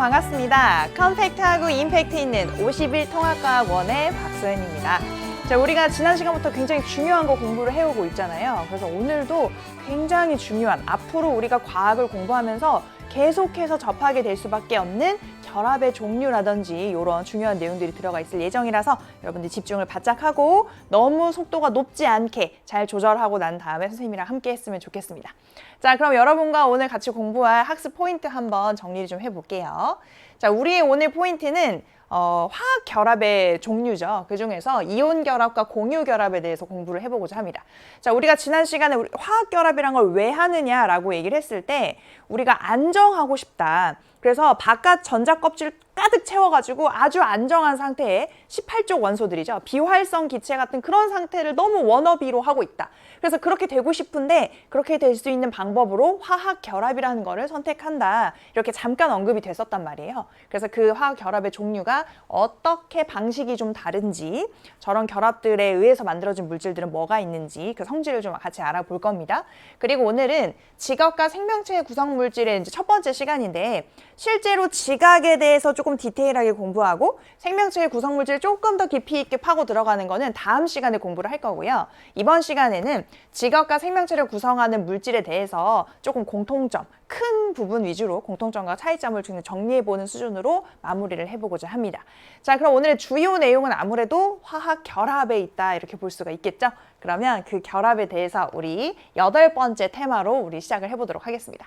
반갑습니다. 컴팩트하고 임팩트 있는 51통합과학원의 박소연입니다. 자, 우리가 지난 시간부터 굉장히 중요한 거 공부를 해오고 있잖아요. 그래서 오늘도 굉장히 중요한, 앞으로 우리가 과학을 공부하면서 계속해서 접하게 될 수밖에 없는 결합의 종류라든지 이런 중요한 내용들이 들어가 있을 예정이라서 여러분들 집중을 바짝 하고 너무 속도가 높지 않게 잘 조절하고 난 다음에 선생님이랑 함께 했으면 좋겠습니다. 자, 그럼 여러분과 오늘 같이 공부할 학습 포인트 한번 정리를 좀 해볼게요. 자, 우리의 오늘 포인트는 화학 결합의 종류죠. 그 중에서 이온 결합과 공유 결합에 대해서 공부를 해보고자 합니다. 자, 우리가 지난 시간에 화학 결합이란 걸 왜 하느냐라고 얘기를 했을 때 우리가 안정하고 싶다. 그래서 바깥 전자 껍질 가득 채워가지고 아주 안정한 상태의 18족 원소들이죠. 비활성 기체 같은 그런 상태를 너무 워너비로 하고 있다. 그래서 그렇게 되고 싶은데 그렇게 될 수 있는 방법으로 화학 결합이라는 거를 선택한다. 이렇게 잠깐 언급이 됐었단 말이에요. 그래서 그 화학 결합의 종류가 어떻게 방식이 좀 다른지, 저런 결합들에 의해서 만들어진 물질들은 뭐가 있는지 그 성질을 좀 같이 알아볼 겁니다. 그리고 오늘은 지각과 생명체의 구성 물질의 이제 첫 번째 시간인데 실제로 지각에 대해서 조금 디테일하게 공부하고 생명체의 구성 물질을 조금 더 깊이 있게 파고 들어가는 거는 다음 시간에 공부를 할 거고요. 이번 시간에는 지각과 생명체를 구성하는 물질에 대해서 조금 공통점, 큰 부분 위주로 공통점과 차이점을 정리해보는 수준으로 마무리를 해보고자 합니다. 자, 그럼 오늘의 주요 내용은 아무래도 화학 결합에 있다 이렇게 볼 수가 있겠죠? 그러면 그 결합에 대해서 우리 8번째 테마로 우리 시작을 해보도록 하겠습니다.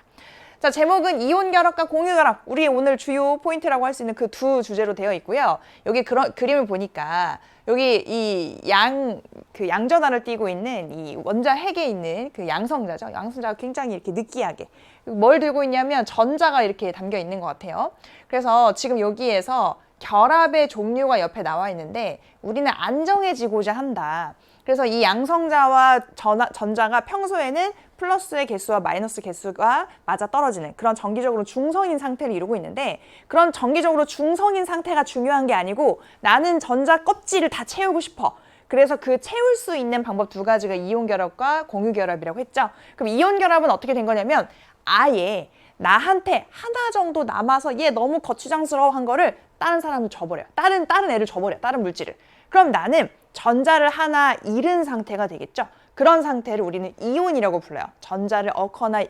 자, 제목은 이온 결합과 공유 결합, 우리의 오늘 주요 포인트라고 할 수 있는 그 두 주제로 되어 있고요. 여기 그림을 보니까 여기 이 양전하를 띠고 있는 이 원자 핵에 있는 그 양성자죠. 양성자가 굉장히 이렇게 느끼하게 뭘 들고 있냐면 전자가 이렇게 담겨 있는 것 같아요. 그래서 지금 여기에서 결합의 종류가 옆에 나와 있는데 우리는 안정해지고자 한다. 그래서 이 양성자와 전자가 평소에는 플러스의 개수와 마이너스 개수가 맞아 떨어지는 그런 정기적으로 중성인 상태를 이루고 있는데 그런 정기적으로 중성인 상태가 중요한 게 아니고 나는 전자 껍질을 다 채우고 싶어. 그래서 그 채울 수 있는 방법 두 가지가 이온 결합과 공유 결합이라고 했죠. 그럼 이온 결합은 어떻게 된 거냐면 아예 나한테 하나 정도 남아서 얘 너무 거추장스러워한 거를 다른 사람을 줘버려요. 다른 애를 줘버려요. 다른 물질을. 그럼 나는 전자를 하나 잃은 상태가 되겠죠. 그런 상태를 우리는 이온이라고 불러요. 전자를 얻거나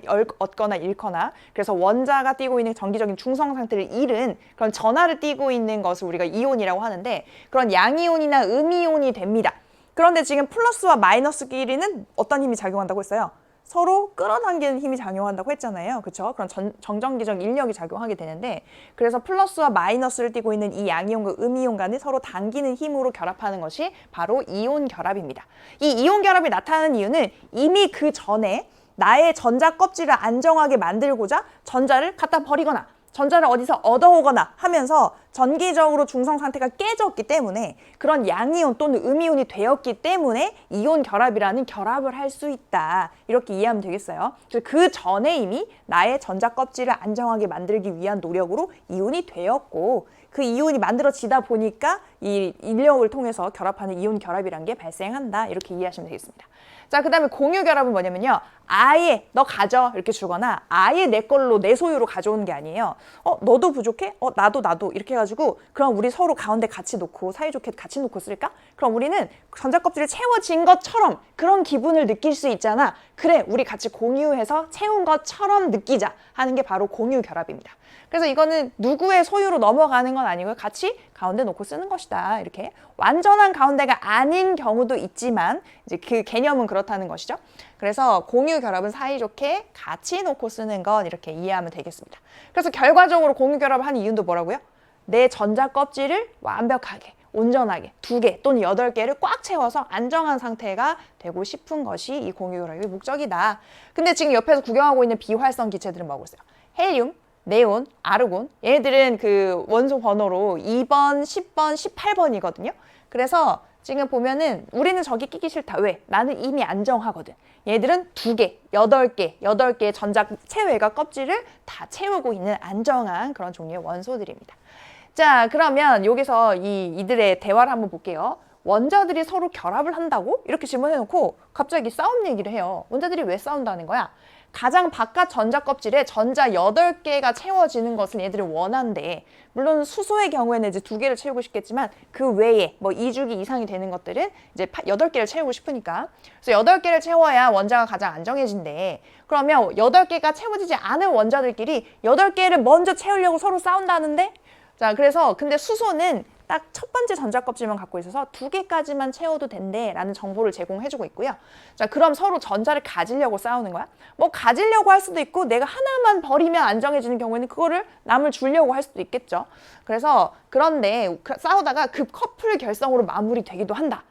잃거나 그래서 원자가 띠고 있는 정기적인 중성 상태를 잃은 그런 전하를 띠고 있는 것을 우리가 이온이라고 하는데 그런 양이온이나 음이온이 됩니다. 그런데 지금 플러스와 마이너스끼리는 어떤 힘이 작용한다고 했어요? 서로 끌어당기는 힘이 작용한다고 했잖아요. 그렇죠? 그런 정전기적 인력이 작용하게 되는데 그래서 플러스와 마이너스를 띠고 있는 이 양이온과 음이온 간이 서로 당기는 힘으로 결합하는 것이 바로 이온 결합입니다. 이 이온 결합이 나타나는 이유는 이미 그 전에 나의 전자 껍질을 안정하게 만들고자 전자를 갖다 버리거나 전자를 어디서 얻어오거나 하면서 전기적으로 중성 상태가 깨졌기 때문에 그런 양이온 또는 음이온이 되었기 때문에 이온 결합이라는 결합을 할 수 있다. 이렇게 이해하면 되겠어요. 그 전에 이미 나의 전자 껍질을 안정하게 만들기 위한 노력으로 이온이 되었고 그 이온이 만들어지다 보니까 이 인력을 통해서 결합하는 이온 결합이라는 게 발생한다. 이렇게 이해하시면 되겠습니다. 자, 그 다음에 공유 결합은 뭐냐면요. 아예 너 가져 이렇게 주거나 아예 내 걸로 내 소유로 가져오는 게 아니에요. 너도 부족해? 나도 이렇게 해가지고 그럼 우리 서로 가운데 같이 놓고 사이좋게 같이 놓고 쓸까? 그럼 우리는 전자껍질이 채워진 것처럼 그런 기분을 느낄 수 있잖아. 그래, 우리 같이 공유해서 채운 것처럼 느끼자 하는 게 바로 공유 결합입니다. 그래서 이거는 누구의 소유로 넘어가는 건 아니고요. 같이 가운데 놓고 쓰는 것이다. 이렇게 완전한 가운데가 아닌 경우도 있지만 이제 그 개념은 그렇다는 것이죠. 그래서 공유 결합은 사이좋게 같이 놓고 쓰는 건 이렇게 이해하면 되겠습니다. 그래서 결과적으로 공유 결합을 하는 이유도 뭐라고요? 내 전자 껍질을 완벽하게 온전하게 2개 또는 8개를 꽉 채워서 안정한 상태가 되고 싶은 것이 이 공유 결합의 목적이다. 근데 지금 옆에서 구경하고 있는 비활성 기체들은 뭐하고 있어요? 헬륨, 네온, 아르곤, 얘네들은 그 원소 번호로 2번, 10번, 18번이거든요. 그래서 지금 보면은 우리는 저기 끼기 싫다. 왜? 나는 이미 안정하거든. 얘들은 2개, 8개의 전자 체외가 껍질을 다 채우고 있는 안정한 그런 종류의 원소들입니다. 자, 그러면 여기서 이들의 대화를 한번 볼게요. 원자들이 서로 결합을 한다고? 이렇게 질문해놓고 갑자기 싸움 얘기를 해요. 원자들이 왜 싸운다는 거야? 가장 바깥 전자 껍질에 전자 8개가 채워지는 것을 얘들이 원한대. 물론 수소의 경우에는 이제 2개를 채우고 싶겠지만 그 외에 뭐 2주기 이상이 되는 것들은 이제 8개를 채우고 싶으니까. 그래서 8개를 채워야 원자가 가장 안정해진대. 그러면 8개가 채워지지 않은 원자들끼리 8개를 먼저 채우려고 서로 싸운다는데? 자, 그래서 근데 수소는 딱 첫 번째 전자 껍질만 갖고 있어서 2개까지만 채워도 된대 라는 정보를 제공해주고 있고요. 자, 그럼 서로 전자를 가지려고 싸우는 거야. 뭐 가지려고 할 수도 있고 내가 하나만 버리면 안정해지는 경우에는 그거를 남을 주려고 할 수도 있겠죠. 그래서 그런데 싸우다가 급 커플 결성으로 마무리되기도 한다.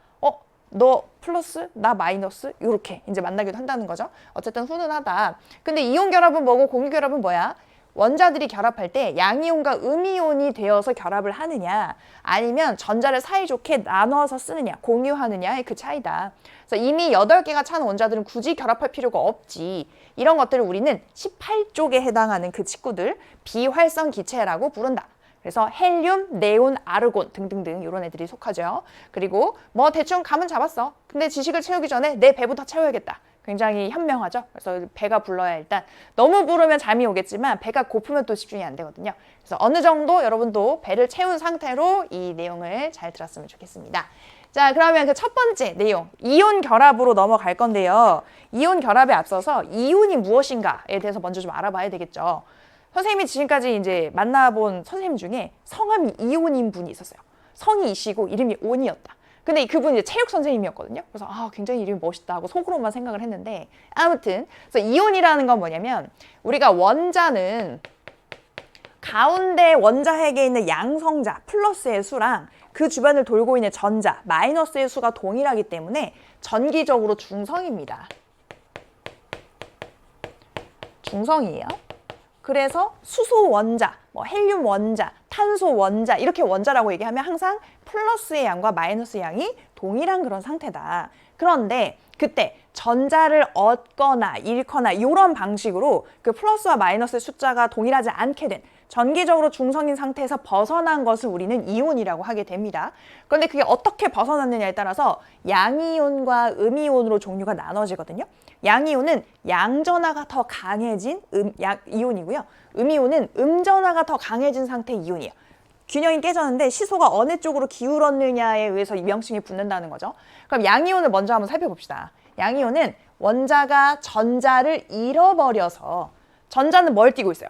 너 플러스, 나 마이너스 이렇게 이제 만나기도 한다는 거죠. 어쨌든 훈훈하다. 근데 이온 결합은 뭐고 공유 결합은 뭐야? 원자들이 결합할 때 양이온과 음이온이 되어서 결합을 하느냐 아니면 전자를 사이좋게 나눠서 쓰느냐 공유하느냐의 그 차이다. 그래서 이미 8개가 찬 원자들은 굳이 결합할 필요가 없지. 이런 것들을 우리는 18쪽에 해당하는 그 친구들 비활성 기체라고 부른다. 그래서 헬륨, 네온, 아르곤 등등등 이런 애들이 속하죠. 그리고 뭐 대충 감은 잡았어. 근데 지식을 채우기 전에 내 배부터 채워야겠다. 굉장히 현명하죠. 그래서 배가 불러야 일단 너무 부르면 잠이 오겠지만 배가 고프면 또 집중이 안 되거든요. 그래서 어느 정도 여러분도 배를 채운 상태로 이 내용을 잘 들었으면 좋겠습니다. 자, 그러면 그 첫 번째 내용, 이온 결합으로 넘어갈 건데요. 이온 결합에 앞서서 이온이 무엇인가에 대해서 먼저 좀 알아봐야 되겠죠. 선생님이 지금까지 이제 만나본 선생님 중에 성함이 이온인 분이 있었어요. 성이 이시고 이름이 온이었다. 근데 그분이 이제 체육 선생님이었거든요. 그래서 굉장히 이름이 멋있다 하고 속으로만 생각을 했는데 아무튼 그래서 이온이라는 건 뭐냐면 우리가 원자는 가운데 원자핵에 있는 양성자 플러스의 수랑 그 주변을 돌고 있는 전자 마이너스의 수가 동일하기 때문에 전기적으로 중성입니다. 중성이에요. 그래서 수소 원자, 뭐 헬륨 원자, 탄소 원자 이렇게 원자라고 얘기하면 항상 플러스의 양과 마이너스의 양이 동일한 그런 상태다. 그런데 그때 전자를 얻거나 잃거나 이런 방식으로 그 플러스와 마이너스의 숫자가 동일하지 않게 된 전기적으로 중성인 상태에서 벗어난 것을 우리는 이온이라고 하게 됩니다. 그런데 그게 어떻게 벗어났느냐에 따라서 양이온과 음이온으로 종류가 나눠지거든요. 양이온은 양전하가 더 강해진 이온이고요. 음이온은 음전하가 더 강해진 상태의 이온이에요. 균형이 깨졌는데 시소가 어느 쪽으로 기울었느냐에 의해서 이 명칭이 붙는다는 거죠. 그럼 양이온을 먼저 한번 살펴봅시다. 양이온은 원자가 전자를 잃어버려서 전자는 뭘 띠고 있어요?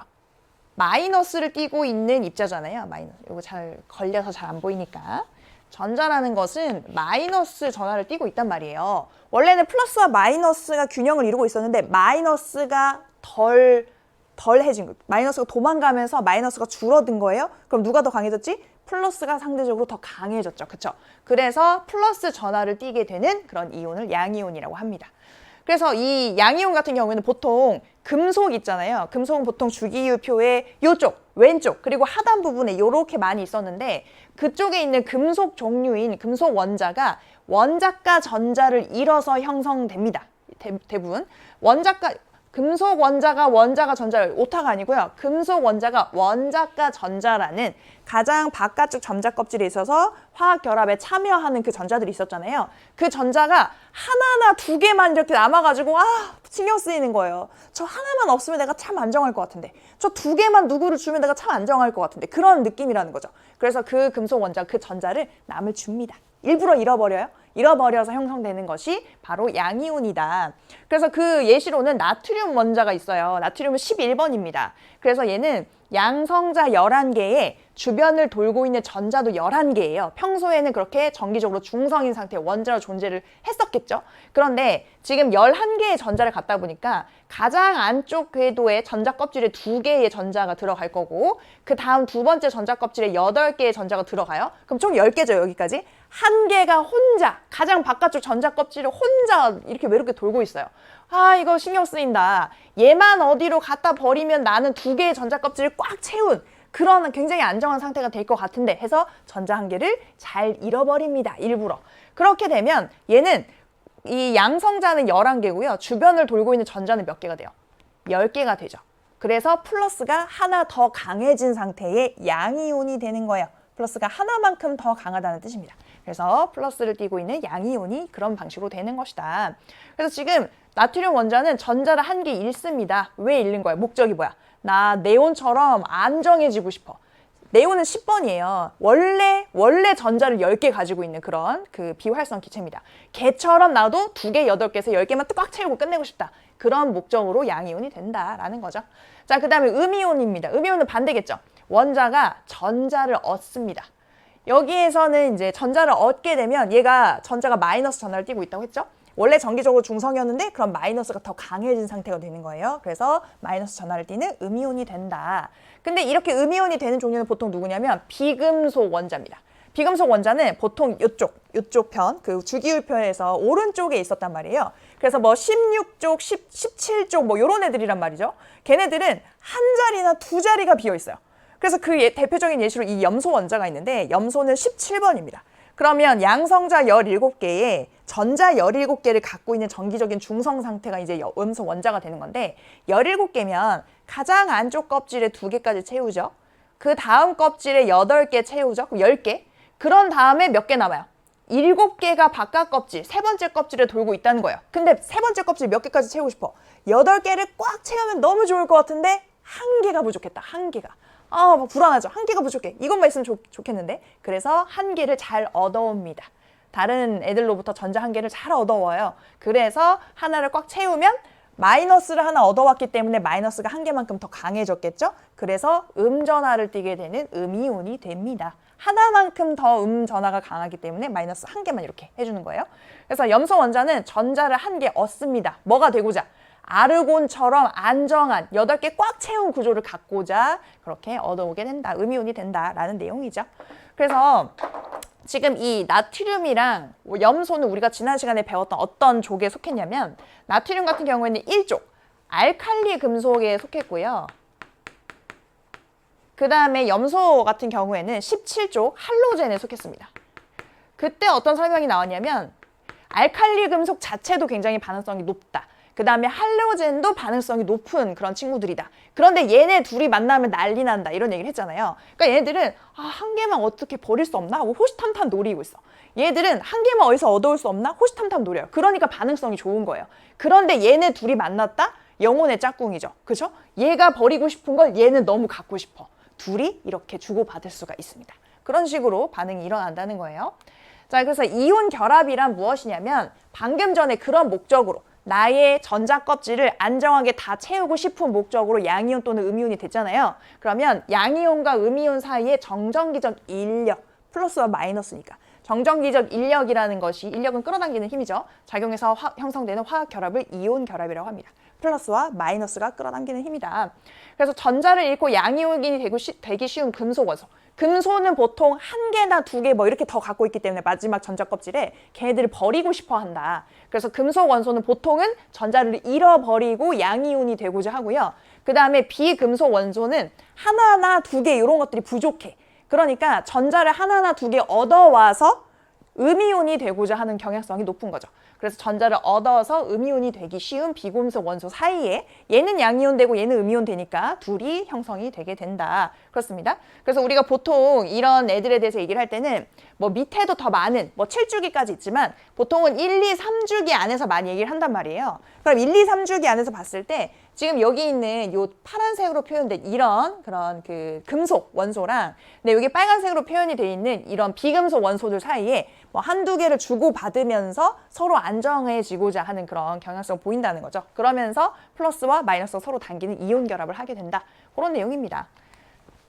마이너스를 띠고 있는 입자잖아요. 마이너스. 이거 잘 걸려서 잘 안 보이니까. 전자라는 것은 마이너스 전하를 띠고 있단 말이에요. 원래는 플러스와 마이너스가 균형을 이루고 있었는데 마이너스가 덜해진 거예요. 마이너스가 도망가면서 마이너스가 줄어든 거예요. 그럼 누가 더 강해졌지? 플러스가 상대적으로 더 강해졌죠. 그렇죠? 그래서 플러스 전하를 띠게 되는 그런 이온을 양이온이라고 합니다. 그래서 이 양이온 같은 경우에는 보통 금속 있잖아요. 금속은 보통 주기율표의 이쪽, 왼쪽, 그리고 하단 부분에 이렇게 많이 있었는데 그쪽에 있는 금속 종류인 금속 원자가 원자가 전자를 잃어서 형성됩니다. 대부분. 금속 원자가 전자를 오타가 아니고요. 금속 원자가 원자가 전자라는 가장 바깥쪽 전자 껍질에 있어서 화학 결합에 참여하는 그 전자들이 있었잖아요. 그 전자가 하나나 2개만 이렇게 남아가지고 신경 쓰이는 거예요. 저 하나만 없으면 내가 참 안정할 것 같은데 저 2개만 누구를 주면 내가 참 안정할 것 같은데 그런 느낌이라는 거죠. 그래서 그 금속 원자, 그 전자를 남을 줍니다. 일부러 잃어버려요. 잃어버려서 형성되는 것이 바로 양이온이다. 그래서 그 예시로는 나트륨 원자가 있어요. 나트륨은 11번입니다. 그래서 얘는 양성자 11개에 주변을 돌고 있는 전자도 11개예요. 평소에는 그렇게 정기적으로 중성인 상태의 원자로 존재를 했었겠죠. 그런데 지금 11개의 전자를 갖다 보니까 가장 안쪽 궤도에 전자 껍질에 2개의 전자가 들어갈 거고 그 다음 두 번째 전자 껍질에 8개의 전자가 들어가요. 그럼 총 10개죠, 여기까지. 한 개가 혼자, 가장 바깥쪽 전자 껍질을 혼자 이렇게 외롭게 돌고 있어요. 이거 신경 쓰인다. 얘만 어디로 갖다 버리면 나는 2개의 전자 껍질을 꽉 채운 그런 굉장히 안정한 상태가 될 것 같은데 해서 전자 한 개를 잘 잃어버립니다. 일부러. 그렇게 되면 얘는 이 양성자는 11개고요. 주변을 돌고 있는 전자는 몇 개가 돼요? 10개가 되죠. 그래서 플러스가 하나 더 강해진 상태의 양이온이 되는 거예요. 플러스가 하나만큼 더 강하다는 뜻입니다. 그래서 플러스를 띠고 있는 양이온이 그런 방식으로 되는 것이다. 그래서 지금 나트륨 원자는 전자를 한 개 잃습니다. 왜 잃는 거야? 목적이 뭐야? 나 네온처럼 안정해지고 싶어. 네온은 10번이에요. 원래 전자를 10개 가지고 있는 그런 그 비활성 기체입니다. 걔처럼 나도 2개, 8개에서 10개만 꽉 채우고 끝내고 싶다. 그런 목적으로 양이온이 된다라는 거죠. 자, 그 다음에 음이온입니다. 음이온은 반대겠죠. 원자가 전자를 얻습니다. 여기에서는 이제 전자를 얻게 되면 얘가 전자가 마이너스 전하를 띠고 있다고 했죠. 원래 전기적으로 중성이었는데 그럼 마이너스가 더 강해진 상태가 되는 거예요. 그래서 마이너스 전하를 띠는 음이온이 된다. 근데 이렇게 음이온이 되는 종류는 보통 누구냐면 비금속 원자입니다. 비금속 원자는 보통 이쪽 편, 그 주기율표에서 오른쪽에 있었단 말이에요. 그래서 뭐 16쪽, 17쪽 뭐 이런 애들이란 말이죠. 걔네들은 한 자리나 두 자리가 비어 있어요. 그래서 그 대표적인 예시로 이 염소 원자가 있는데 염소는 17번입니다. 그러면 양성자 17개에 전자 17개를 갖고 있는 정기적인 중성 상태가 이제 염소 원자가 되는 건데 17개면 가장 안쪽 껍질에 2개까지 채우죠. 그 다음 껍질에 8개 채우죠. 그럼 10개. 그런 다음에 몇 개 남아요? 7개가 바깥 껍질, 세 번째 껍질에 돌고 있다는 거예요. 근데 세 번째 껍질 몇 개까지 채우고 싶어? 8개를 꽉 채우면 너무 좋을 것 같은데 한 개가 부족했다. 한 개가. 뭐 불안하죠. 한 개가 부족해. 이것만 있으면 좋겠는데. 그래서 한 개를 잘 얻어옵니다. 다른 애들로부터 전자 한 개를 잘 얻어와요. 그래서 하나를 꽉 채우면 마이너스를 하나 얻어왔기 때문에 마이너스가 한 개만큼 더 강해졌겠죠? 그래서 음전하를 띠게 되는 음이온이 됩니다. 하나만큼 더 음전하가 강하기 때문에 마이너스 한 개만 이렇게 해주는 거예요. 그래서 염소 원자는 전자를 한 개 얻습니다. 뭐가 되고자? 아르곤처럼 안정한 8개 꽉 채운 구조를 갖고자 그렇게 얻어오게 된다. 음이온이 된다라는 내용이죠. 그래서 지금 이 나트륨이랑 염소는 우리가 지난 시간에 배웠던 어떤 족에 속했냐면 나트륨 같은 경우에는 1족, 알칼리 금속에 속했고요. 그 다음에 염소 같은 경우에는 17족 할로젠에 속했습니다. 그때 어떤 설명이 나왔냐면 알칼리 금속 자체도 굉장히 반응성이 높다. 그 다음에 할로젠도 반응성이 높은 그런 친구들이다. 그런데 얘네 둘이 만나면 난리 난다. 이런 얘기를 했잖아요. 그러니까 얘네들은 한 개만 어떻게 버릴 수 없나 하고 호시탐탐 노리고 있어. 얘들은 한 개만 어디서 얻어올 수 없나? 호시탐탐 노려요. 그러니까 반응성이 좋은 거예요. 그런데 얘네 둘이 만났다? 영혼의 짝꿍이죠. 그렇죠? 얘가 버리고 싶은 걸 얘는 너무 갖고 싶어. 둘이 이렇게 주고받을 수가 있습니다. 그런 식으로 반응이 일어난다는 거예요. 자, 그래서 이온 결합이란 무엇이냐면 방금 전에 그런 목적으로 나의 전자 껍질을 안정하게 다 채우고 싶은 목적으로 양이온 또는 음이온이 됐잖아요. 그러면 양이온과 음이온 사이에 정전기적 인력, 플러스와 마이너스니까 정전기적 인력이라는 것이, 인력은 끌어당기는 힘이죠. 작용해서 형성되는 화학 결합을 이온 결합이라고 합니다. 플러스와 마이너스가 끌어당기는 힘이다. 그래서 전자를 잃고 양이온이 되기 쉬운 금속 원소. 금소는 보통 한 개나 두 개 뭐 이렇게 더 갖고 있기 때문에 마지막 전자 껍질에 걔네들을 버리고 싶어 한다. 그래서 금속 원소는 보통은 전자를 잃어버리고 양이온이 되고자 하고요. 그 다음에 비금속 원소는 하나나 두 개 이런 것들이 부족해. 그러니까 전자를 하나나 두 개 얻어와서 음이온이 되고자 하는 경향성이 높은 거죠. 그래서 전자를 얻어서 음이온이 되기 쉬운 비금속 원소 사이에 얘는 양이온 되고 얘는 음이온 되니까 둘이 형성이 되게 된다. 그렇습니다. 그래서 우리가 보통 이런 애들에 대해서 얘기를 할 때는 뭐 밑에도 더 많은 뭐 7주기까지 있지만 보통은 1, 2, 3주기 안에서 많이 얘기를 한단 말이에요. 그럼 1, 2, 3주기 안에서 봤을 때 지금 여기 있는 요 파란색으로 표현된 이런 그런 그 금속 원소랑 근데 여기 빨간색으로 표현이 돼 있는 이런 비금속 원소들 사이에 뭐 한두 개를 주고받으면서 서로 안정해지고자 하는 그런 경향성을 보인다는 거죠. 그러면서 플러스와 마이너스가 서로 당기는 이온 결합을 하게 된다. 그런 내용입니다.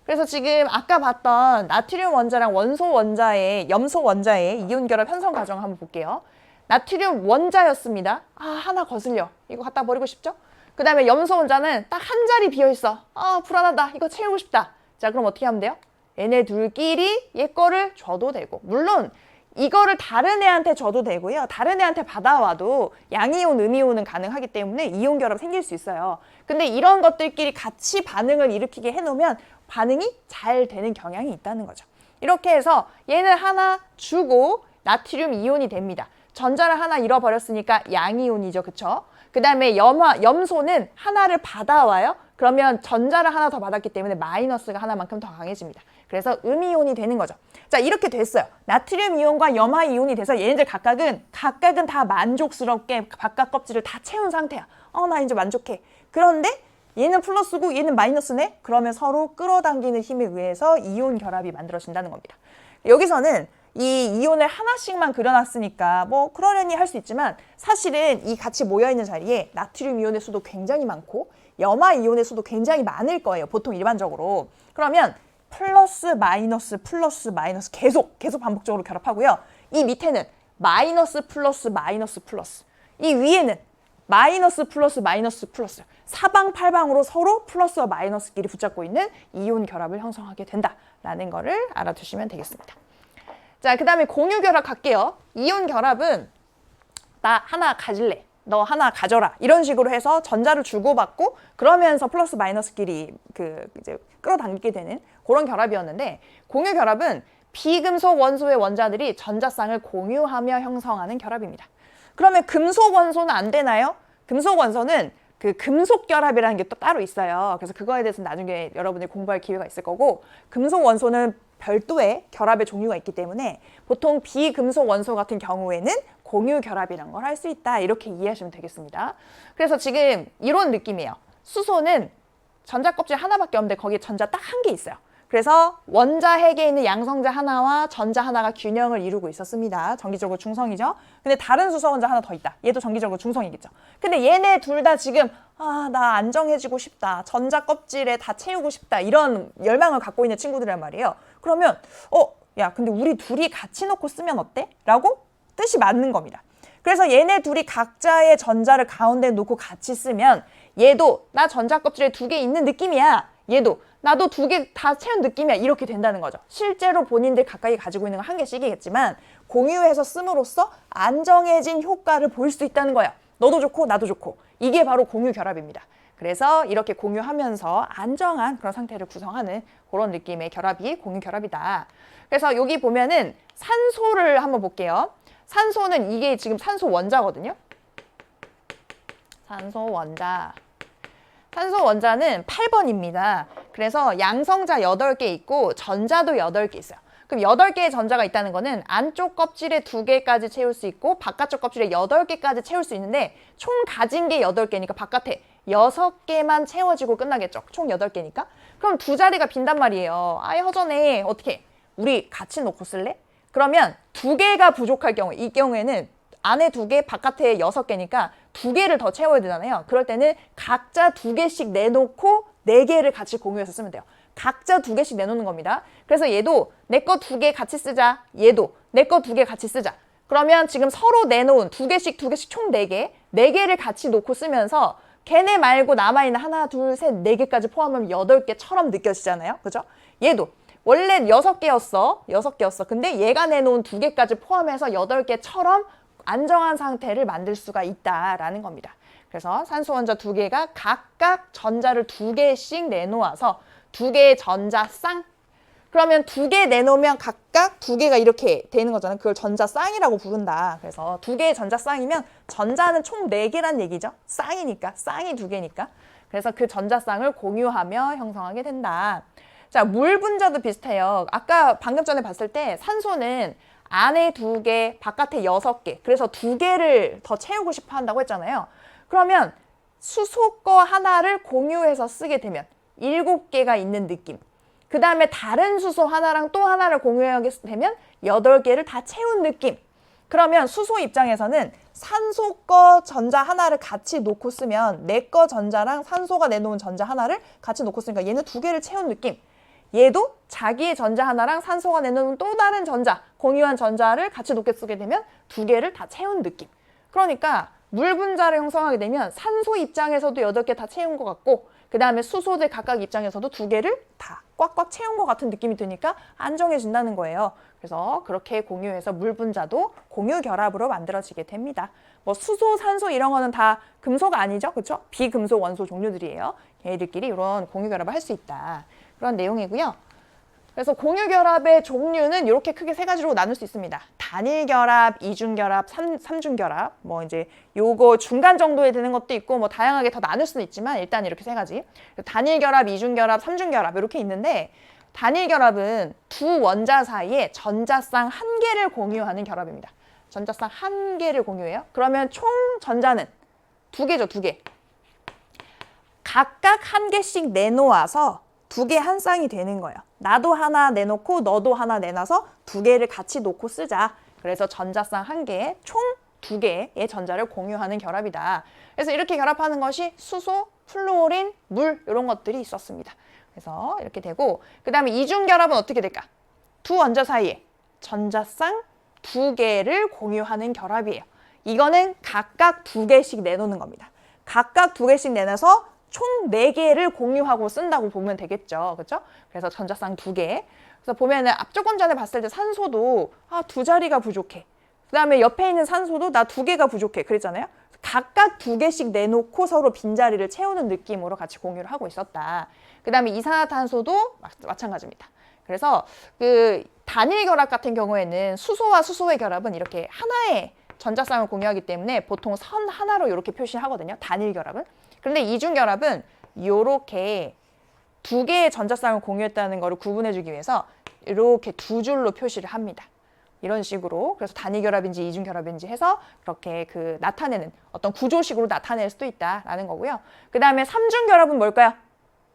그래서 지금 아까 봤던 나트륨 원자랑 원소 원자의 염소 원자의 이온 결합 현상 과정을 한번 볼게요. 나트륨 원자였습니다. 하나 거슬려. 이거 갖다 버리고 싶죠? 그 다음에 염소 원자는 딱 한 자리 비어있어. 불안하다. 이거 채우고 싶다. 자, 그럼 어떻게 하면 돼요? 얘네 둘끼리 얘 거를 줘도 되고 물론 이거를 다른 애한테 줘도 되고요. 다른 애한테 받아와도 양이온, 음이온은 가능하기 때문에 이온 결합 생길 수 있어요. 근데 이런 것들끼리 같이 반응을 일으키게 해놓으면 반응이 잘 되는 경향이 있다는 거죠. 이렇게 해서 얘는 하나 주고 나트륨 이온이 됩니다. 전자를 하나 잃어버렸으니까 양이온이죠. 그쵸? 그 다음에 염소는 하나를 받아와요. 그러면 전자를 하나 더 받았기 때문에 마이너스가 하나만큼 더 강해집니다. 그래서 음이온이 되는 거죠. 자, 이렇게 됐어요. 나트륨 이온과 염화 이온이 돼서 얘네들 각각은 다 만족스럽게 바깥 껍질을 다 채운 상태야. 나 이제 만족해. 그런데 얘는 플러스고 얘는 마이너스네? 그러면 서로 끌어당기는 힘에 의해서 이온 결합이 만들어진다는 겁니다. 여기서는 이 이온을 하나씩만 그려놨으니까 뭐 그러려니 할 수 있지만 사실은 이 같이 모여있는 자리에 나트륨 이온의 수도 굉장히 많고 염화 이온의 수도 굉장히 많을 거예요. 보통 일반적으로. 그러면 플러스 마이너스 계속 반복적으로 결합하고요. 이 밑에는 마이너스 플러스 이 위에는 마이너스 플러스 사방팔방으로 서로 플러스와 마이너스끼리 붙잡고 있는 이온 결합을 형성하게 된다라는 거를 알아두시면 되겠습니다. 자, 그 다음에 공유 결합 갈게요. 이온 결합은 나 하나 가질래, 너 하나 가져라 이런 식으로 해서 전자를 주고받고 그러면서 플러스 마이너스끼리 이제 끌어당기게 되는 그런 결합이었는데, 공유 결합은 비금속 원소의 원자들이 전자쌍을 공유하며 형성하는 결합입니다. 그러면 금속 원소는 안 되나요? 금속 원소는 그 금속 결합이라는 게 또 따로 있어요. 그래서 그거에 대해서는 나중에 여러분이 공부할 기회가 있을 거고, 금속 원소는 별도의 결합의 종류가 있기 때문에 보통 비금속 원소 같은 경우에는 공유 결합이라는 걸 할 수 있다, 이렇게 이해하시면 되겠습니다. 그래서 지금 이런 느낌이에요. 수소는 전자 껍질 하나밖에 없는데 거기에 전자 딱 한 개 있어요. 그래서 원자 핵에 있는 양성자 하나와 전자 하나가 균형을 이루고 있었습니다. 전기적으로 중성이죠. 근데 다른 수소 원자 하나 더 있다. 얘도 전기적으로 중성이겠죠. 근데 얘네 둘 다 지금 나 안정해지고 싶다, 전자 껍질에 다 채우고 싶다, 이런 열망을 갖고 있는 친구들이란 말이에요. 그러면 야, 근데 우리 둘이 같이 놓고 쓰면 어때? 라고 뜻이 맞는 겁니다. 그래서 얘네 둘이 각자의 전자를 가운데 놓고 같이 쓰면 얘도 나 전자 껍질에 2개 있는 느낌이야, 얘도 나도 2개 다 채운 느낌이야, 이렇게 된다는 거죠. 실제로 본인들 각각이 가지고 있는 건 1개씩이겠지만 공유해서 씀으로써 안정해진 효과를 볼 수 있다는 거예요. 너도 좋고 나도 좋고. 이게 바로 공유 결합입니다. 그래서 이렇게 공유하면서 안정한 그런 상태를 구성하는 그런 느낌의 결합이 공유 결합이다. 그래서 여기 보면은 산소를 한번 볼게요. 산소는 이게 지금 산소 원자거든요. 산소 원자는 8번입니다. 그래서 양성자 8개 있고 전자도 8개 있어요. 그럼 8개의 전자가 있다는 거는 안쪽 껍질에 2개까지 채울 수 있고 바깥쪽 kop질에 8개까지 채울 수 있는데 총 가진 게 8개니까 바깥에 6개만 채워지고 끝나겠죠. 총 8개니까. 그럼 2자리가 빈단 말이에요. 아예 허전해. 어떻게? 우리 같이 놓고 쓸래? 그러면 2개가 부족할 경우, 이 경우에는 안에 2개, 바깥에 6개니까 2개를 더 채워야 되잖아요. 그럴 때는 각자 2개씩 내놓고 4개를 같이 공유해서 쓰면 돼요. 각자 2개씩 내놓는 겁니다. 그래서 얘도 내 거 2개 같이 쓰자, 얘도 내 거 2개 같이 쓰자. 그러면 지금 서로 내놓은 2개씩 총 4개, 4개를 같이 놓고 쓰면서 걔네 말고 남아있는 하나, 둘, 셋, 4개까지 포함하면 8개처럼 느껴지잖아요. 그죠? 얘도 원래 6개였어. 근데 얘가 내놓은 2개까지 포함해서 8개처럼 안정한 상태를 만들 수가 있다라는 겁니다. 그래서 산소 원자 2개가 각각 전자를 2개씩 내놓아서 2개의 전자쌍. 그러면 2개 내놓으면 각각 2개가 이렇게 되는 거잖아요. 그걸 전자쌍이라고 부른다. 그래서 2개의 전자쌍이면 전자는 총 4개란 얘기죠. 쌍이니까, 쌍이 2개니까. 그래서 그 전자쌍을 공유하며 형성하게 된다. 자, 물 분자도 비슷해요. 아까 방금 전에 봤을 때 산소는 안에 2개, 바깥에 6개. 그래서 2개를 더 채우고 싶어 한다고 했잖아요. 그러면 수소 거 하나를 공유해서 쓰게 되면 7개가 있는 느낌. 그 다음에 다른 수소 하나랑 또 하나를 공유하게 되면 8개를 다 채운 느낌. 그러면 수소 입장에서는 산소 거 전자 하나를 같이 놓고 쓰면 내 거 전자랑 산소가 내놓은 전자 하나를 같이 놓고 쓰니까 얘는 2개를 채운 느낌. 얘도 자기의 전자 하나랑 산소가 내놓은 또 다른 전자, 공유한 전자를 같이 놓게 쓰게 되면 2개를 다 채운 느낌. 그러니까 물 분자를 형성하게 되면 산소 입장에서도 8개 다 채운 것 같고, 그 다음에 수소들 각각 입장에서도 2개를 다 꽉꽉 채운 것 같은 느낌이 드니까 안정해진다는 거예요. 그래서 그렇게 공유해서 물 분자도 공유 결합으로 만들어지게 됩니다. 뭐 수소, 산소 이런 거는 다 금속 아니죠? 그렇죠? 비금속 원소 종류들이에요. 얘들끼리 이런 공유 결합을 할 수 있다. 그런 내용이고요. 그래서 공유 결합의 종류는 이렇게 크게 3가지로 나눌 수 있습니다. 단일 결합, 이중 결합, 삼중 결합. 뭐 이제 요거 중간 정도에 드는 것도 있고 뭐 다양하게 더 나눌 수는 있지만 일단 이렇게 3가지. 단일 결합, 이중 결합, 삼중 결합 이렇게 있는데 단일 결합은 두 원자 사이에 전자쌍 한 개를 공유하는 결합입니다. 전자쌍 한 개를 공유해요. 그러면 총 전자는 두 개죠, 두 개. 각각 한 개씩 내놓아서 두 개 한 쌍이 되는 거예요. 나도 하나 내놓고 너도 하나 내놔서 두 개를 같이 놓고 쓰자. 그래서 전자쌍 한 개에 총 두 개의 전자를 공유하는 결합이다. 그래서 이렇게 결합하는 것이 수소, 플루오린, 물 이런 것들이 있었습니다. 그래서 이렇게 되고 그 다음에 이중 결합은 어떻게 될까? 두 원자 사이에 전자쌍 두 개를 공유하는 결합이에요. 이거는 각각 두 개씩 내놓는 겁니다. 각각 두 개씩 내놔서 총 4개를 공유하고 쓴다고 보면 되겠죠. 그렇죠? 그래서 전자쌍 2개. 그래서 보면은 앞쪽 원전에 봤을 때 산소도 두 자리가 부족해. 그 다음에 옆에 있는 산소도 나 2개가 부족해. 그랬잖아요. 각각 2개씩 내놓고 서로 빈자리를 채우는 느낌으로 같이 공유를 하고 있었다. 그 다음에 이산화탄소도 마찬가지입니다. 그래서 그 단일 결합 같은 경우에는 수소와 수소의 결합은 이렇게 하나의 전자쌍을 공유하기 때문에 보통 선 하나로 이렇게 표시하거든요. 단일 결합은. 그런데 이중 결합은 이렇게 두 개의 전자쌍을 공유했다는 것을 구분해주기 위해서 이렇게 두 줄로 표시를 합니다. 이런 식으로. 그래서 단일 결합인지 이중 결합인지 해서 그렇게 그 나타내는 어떤 구조식으로 나타낼 수도 있다라는 거고요. 그 다음에 삼중 결합은 뭘까요?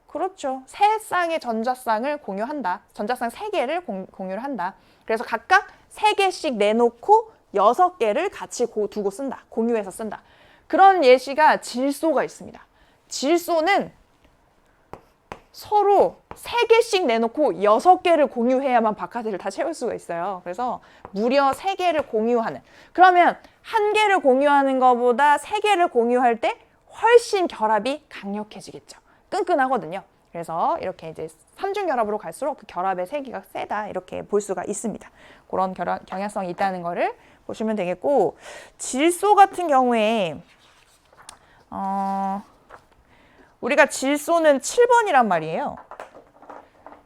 그렇죠. 세 쌍의 전자쌍을 공유한다. 전자쌍 3개를 공유를 한다. 그래서 각각 3개씩 내놓고 6개를 같이 두고 쓴다. 공유해서 쓴다. 그런 예시가 질소가 있습니다. 질소는 서로 3개씩 내놓고 6개를 공유해야만 바카스를 다 채울 수가 있어요. 그래서 무려 3개를 공유하는. 그러면 1개를 공유하는 것보다 3개를 공유할 때 훨씬 결합이 강력해지겠죠. 끈끈하거든요. 그래서 이렇게 이제 삼중 결합으로 갈수록 그 결합의 세기가 세다 이렇게 볼 수가 있습니다. 그런 경향성이 있다는 거를 보시면 되겠고, 질소 같은 경우에 우리가 질소는 7번이란 말이에요.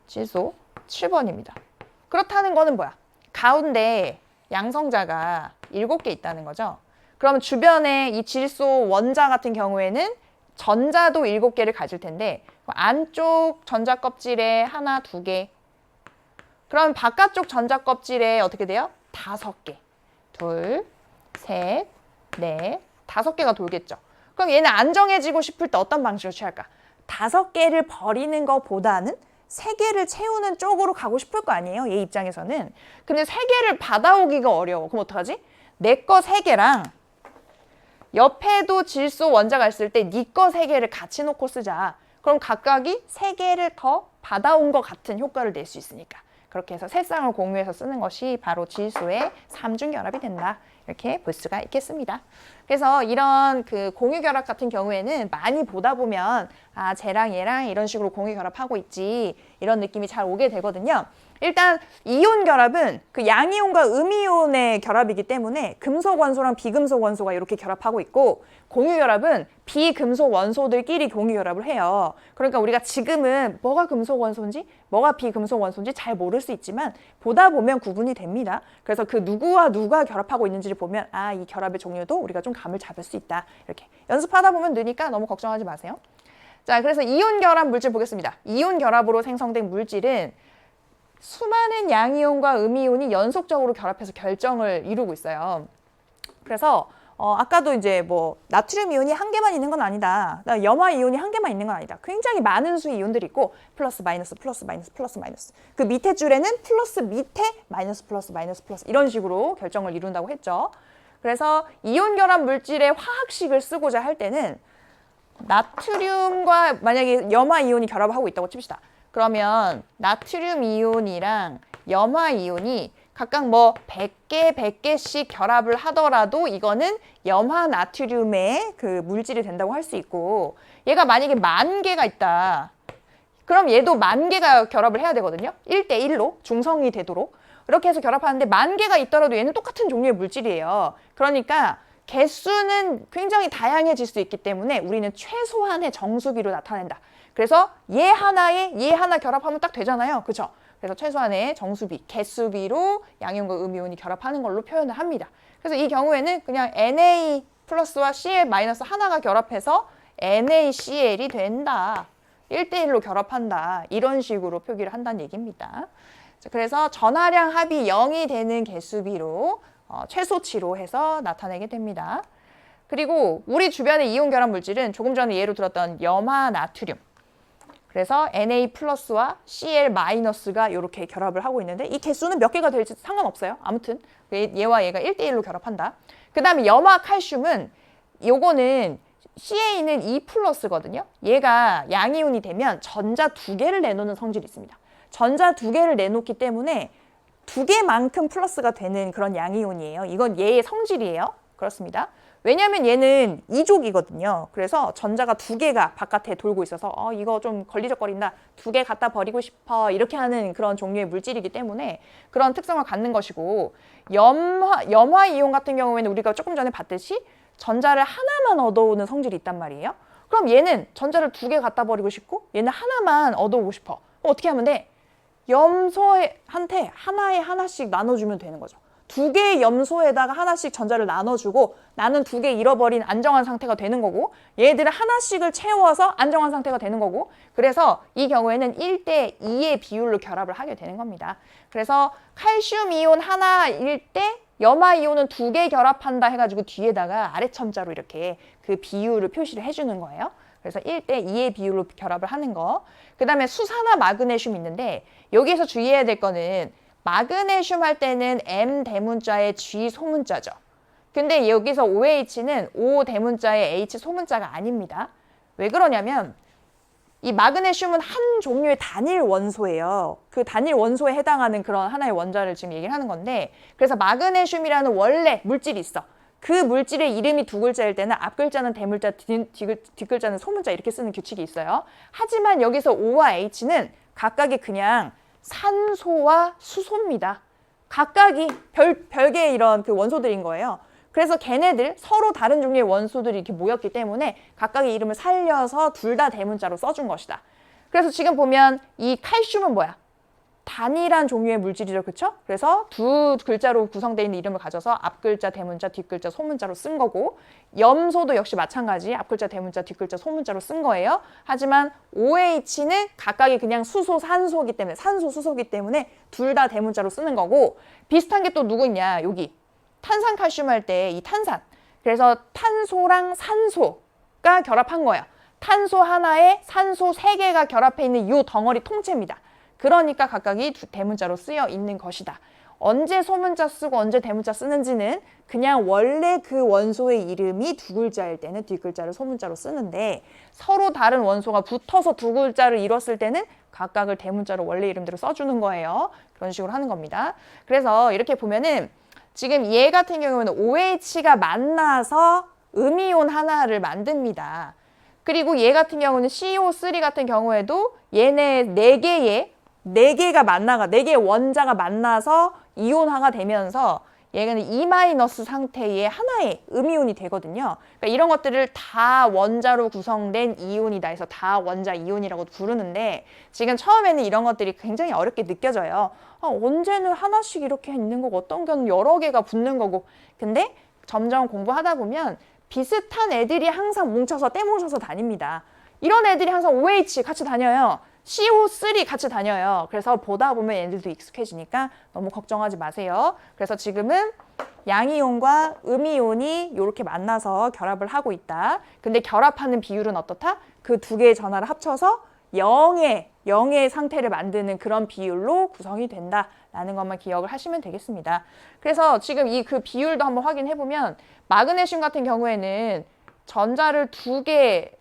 질소 7번입니다. 그렇다는 거는 뭐야? 가운데 양성자가 7개 있다는 거죠. 그럼 주변에 이 질소 원자 같은 경우에는 전자도 7개를 가질 텐데 안쪽 전자 껍질에 하나, 2개. 그럼 바깥쪽 전자 껍질에 어떻게 돼요? 5개. 둘, 셋, 넷, 5개가 돌겠죠. 그럼 얘는 안정해지고 싶을 때 어떤 방식을 취할까? 5개를 버리는 것보다는 3개를 채우는 쪽으로 가고 싶을 거 아니에요? 얘 입장에서는. 근데 3개를 받아오기가 어려워. 그럼 어떡하지? 내 거 3개랑 옆에도 질소 원자가 있을 때 네 거 3개를 같이 놓고 쓰자. 그럼 각각이 3개를 더 받아온 것 같은 효과를 낼 수 있으니까. 그렇게 해서 세 쌍을 공유해서 쓰는 것이 바로 질소의 삼중 결합이 된다. 이렇게 볼 수가 있겠습니다. 그래서 이런 그 공유 결합 같은 경우에는 많이 보다 보면 쟤랑 얘랑 이런 식으로 공유 결합하고 있지 이런 느낌이 잘 오게 되거든요. 일단 이온 결합은 그 양이온과 음이온의 결합이기 때문에 금속 원소랑 비금속 원소가 이렇게 결합하고 있고, 공유 결합은 비금속 원소들끼리 공유 결합을 해요. 그러니까 우리가 지금은 뭐가 금속 원소인지 뭐가 비금속 원소인지 잘 모를 수 있지만 보다 보면 구분이 됩니다. 그래서 그 누구와 누가 결합하고 있는지를 보면 이 결합의 종류도 우리가 좀 감을 잡을 수 있다. 이렇게 연습하다 보면 느니까 너무 걱정하지 마세요. 자, 그래서 이온 결합 물질 보겠습니다. 이온 결합으로 생성된 물질은 수많은 양이온과 음이온이 연속적으로 결합해서 결정을 이루고 있어요. 그래서 아까도 이제 뭐 나트륨 이온이 한 개만 있는 건 아니다. 염화 이온이 한 개만 있는 건 아니다. 굉장히 많은 수의 이온들이 있고 플러스 마이너스 플러스 마이너스 플러스 마이너스. 그 밑에 줄에는 플러스 밑에 마이너스 플러스 마이너스 플러스 이런 식으로 결정을 이룬다고 했죠. 그래서 이온 결합 물질의 화학식을 쓰고자 할 때는 나트륨과 만약에 염화 이온이 결합을 하고 있다고 칩시다. 그러면 나트륨 이온이랑 염화 이온이 각각 뭐 100개, 100개씩 결합을 하더라도 이거는 염화 나트륨의 그 물질이 된다고 할 수 있고, 얘가 만약에 10,000개가 있다. 그럼 얘도 10,000개가 결합을 해야 되거든요. 1대1로 중성이 되도록. 이렇게 해서 결합하는데 10,000개가 있더라도 얘는 똑같은 종류의 물질이에요. 그러니까 개수는 굉장히 다양해질 수 있기 때문에 우리는 최소한의 정수비로 나타낸다. 그래서 얘 하나에 얘 하나 결합하면 딱 되잖아요. 그렇죠? 그래서 최소한의 정수비, 개수비로 양이온과 음이온이 결합하는 걸로 표현을 합니다. 그래서 이 경우에는 그냥 Na 플러스와 Cl 마이너스 하나가 결합해서 NaCl이 된다. 1대1로 결합한다. 이런 식으로 표기를 한다는 얘기입니다. 자, 그래서 전하량 합이 0이 되는 개수비로 최소치로 해서 나타내게 됩니다. 그리고 우리 주변의 이온 결합 물질은 조금 전에 예로 들었던 염화 나트륨. 그래서 Na 플러스와 Cl 마이너스가 이렇게 결합을 하고 있는데 이 개수는 몇 개가 될지 상관없어요. 아무튼 얘와 얘가 1대1로 결합한다. 그 다음에 염화 칼슘은 요거는 Ca는 E 플러스거든요. 얘가 양이온이 되면 전자 2개를 내놓는 성질이 있습니다. 전자 2개를 내놓기 때문에 2개만큼 플러스가 되는 그런 양이온이에요. 이건 얘의 성질이에요. 그렇습니다. 왜냐하면 얘는 이족이거든요. 그래서 전자가 2개가 바깥에 돌고 있어서 이거 좀 걸리적거린다. 2개 갖다 버리고 싶어. 이렇게 하는 그런 종류의 물질이기 때문에 그런 특성을 갖는 것이고 염화 이온 같은 경우에는 우리가 조금 전에 봤듯이 전자를 하나만 얻어오는 성질이 있단 말이에요. 그럼 얘는 전자를 2개 갖다 버리고 싶고 얘는 하나만 얻어오고 싶어. 어떻게 하면 돼? 염소한테 하나씩 나눠주면 되는 거죠. 2개의 염소에다가 하나씩 전자를 나눠주고 나는 2개 잃어버린 안정한 상태가 되는 거고 얘들은 하나씩을 채워서 안정한 상태가 되는 거고 그래서 이 경우에는 1대2의 비율로 결합을 하게 되는 겁니다. 그래서 칼슘 이온 하나일 때 염화 이온은 2개 결합한다 해가지고 뒤에다가 아래첨자로 이렇게 그 비율을 표시를 해주는 거예요. 그래서 1대2의 비율로 결합을 하는 거. 그 다음에 수산화 마그네슘이 있는데 여기에서 주의해야 될 거는 마그네슘 할 때는 M 대문자의 G 소문자죠. 근데 여기서 OH는 O 대문자의 H 소문자가 아닙니다. 왜 그러냐면 이 마그네슘은 한 종류의 단일 원소예요. 그 단일 원소에 해당하는 그런 하나의 원자를 지금 얘기를 하는 건데 그래서 마그네슘이라는 원래 물질이 있어. 그 물질의 이름이 2글자일 때는 앞글자는 대문자, 뒷글자는 소문자 이렇게 쓰는 규칙이 있어요. 하지만 여기서 O와 H는 각각이 그냥 산소와 수소입니다. 각각이 별개의 이런 그 원소들인 거예요. 그래서 걔네들 서로 다른 종류의 원소들이 이렇게 모였기 때문에 각각의 이름을 살려서 둘 다 대문자로 써준 것이다. 그래서 지금 보면 이 칼슘은 뭐야? 단일한 종류의 물질이죠. 그렇죠? 그래서 2글자로 구성되어 있는 이름을 가져서 앞글자 대문자, 뒷글자 소문자로 쓴 거고 염소도 역시 마찬가지 앞글자 대문자, 뒷글자 소문자로 쓴 거예요. 하지만 OH는 각각이 그냥 수소, 산소이기 때문에 산소, 수소이기 때문에 둘 다 대문자로 쓰는 거고 비슷한 게 또 누구 있냐? 여기 탄산칼슘 할 때 이 탄산 그래서 탄소랑 산소가 결합한 거예요. 탄소 하나에 산소 3개가 결합해 있는 이 덩어리 통째입니다. 그러니까 각각이 대문자로 쓰여 있는 것이다. 언제 소문자 쓰고 언제 대문자 쓰는지는 그냥 원래 그 원소의 이름이 2글자일 때는 뒷글자를 소문자로 쓰는데 서로 다른 원소가 붙어서 2글자를 이뤘을 때는 각각을 대문자로 원래 이름대로 써주는 거예요. 그런 식으로 하는 겁니다. 그래서 이렇게 보면은 지금 얘 같은 경우에는 OH가 만나서 음이온 하나를 만듭니다. 그리고 얘 같은 경우는 CO3 같은 경우에도 얘네 4개의 원자가 만나서 이온화가 되면서 얘는 E- 상태의 하나의 음이온이 되거든요. 그러니까 이런 것들을 다 원자로 구성된 이온이다 해서 다 원자 이온이라고 부르는데 지금 처음에는 이런 것들이 굉장히 어렵게 느껴져요. 언제는 하나씩 이렇게 있는 거고 어떤 경우는 여러 개가 붙는 거고 근데 점점 공부하다 보면 비슷한 애들이 항상 뭉쳐서 떼뭉쳐서 다닙니다. 이런 애들이 항상 OH 같이 다녀요. CO3 같이 다녀요. 그래서 보다 보면 얘들도 익숙해지니까 너무 걱정하지 마세요. 그래서 지금은 양이온과 음이온이 이렇게 만나서 결합을 하고 있다. 근데 결합하는 비율은 어떻다? 그 2개의 전하를 합쳐서 0의 상태를 만드는 그런 비율로 구성이 된다라는 것만 기억을 하시면 되겠습니다. 그래서 지금 이 그 비율도 한번 확인해 보면 마그네슘 같은 경우에는 전자를 2개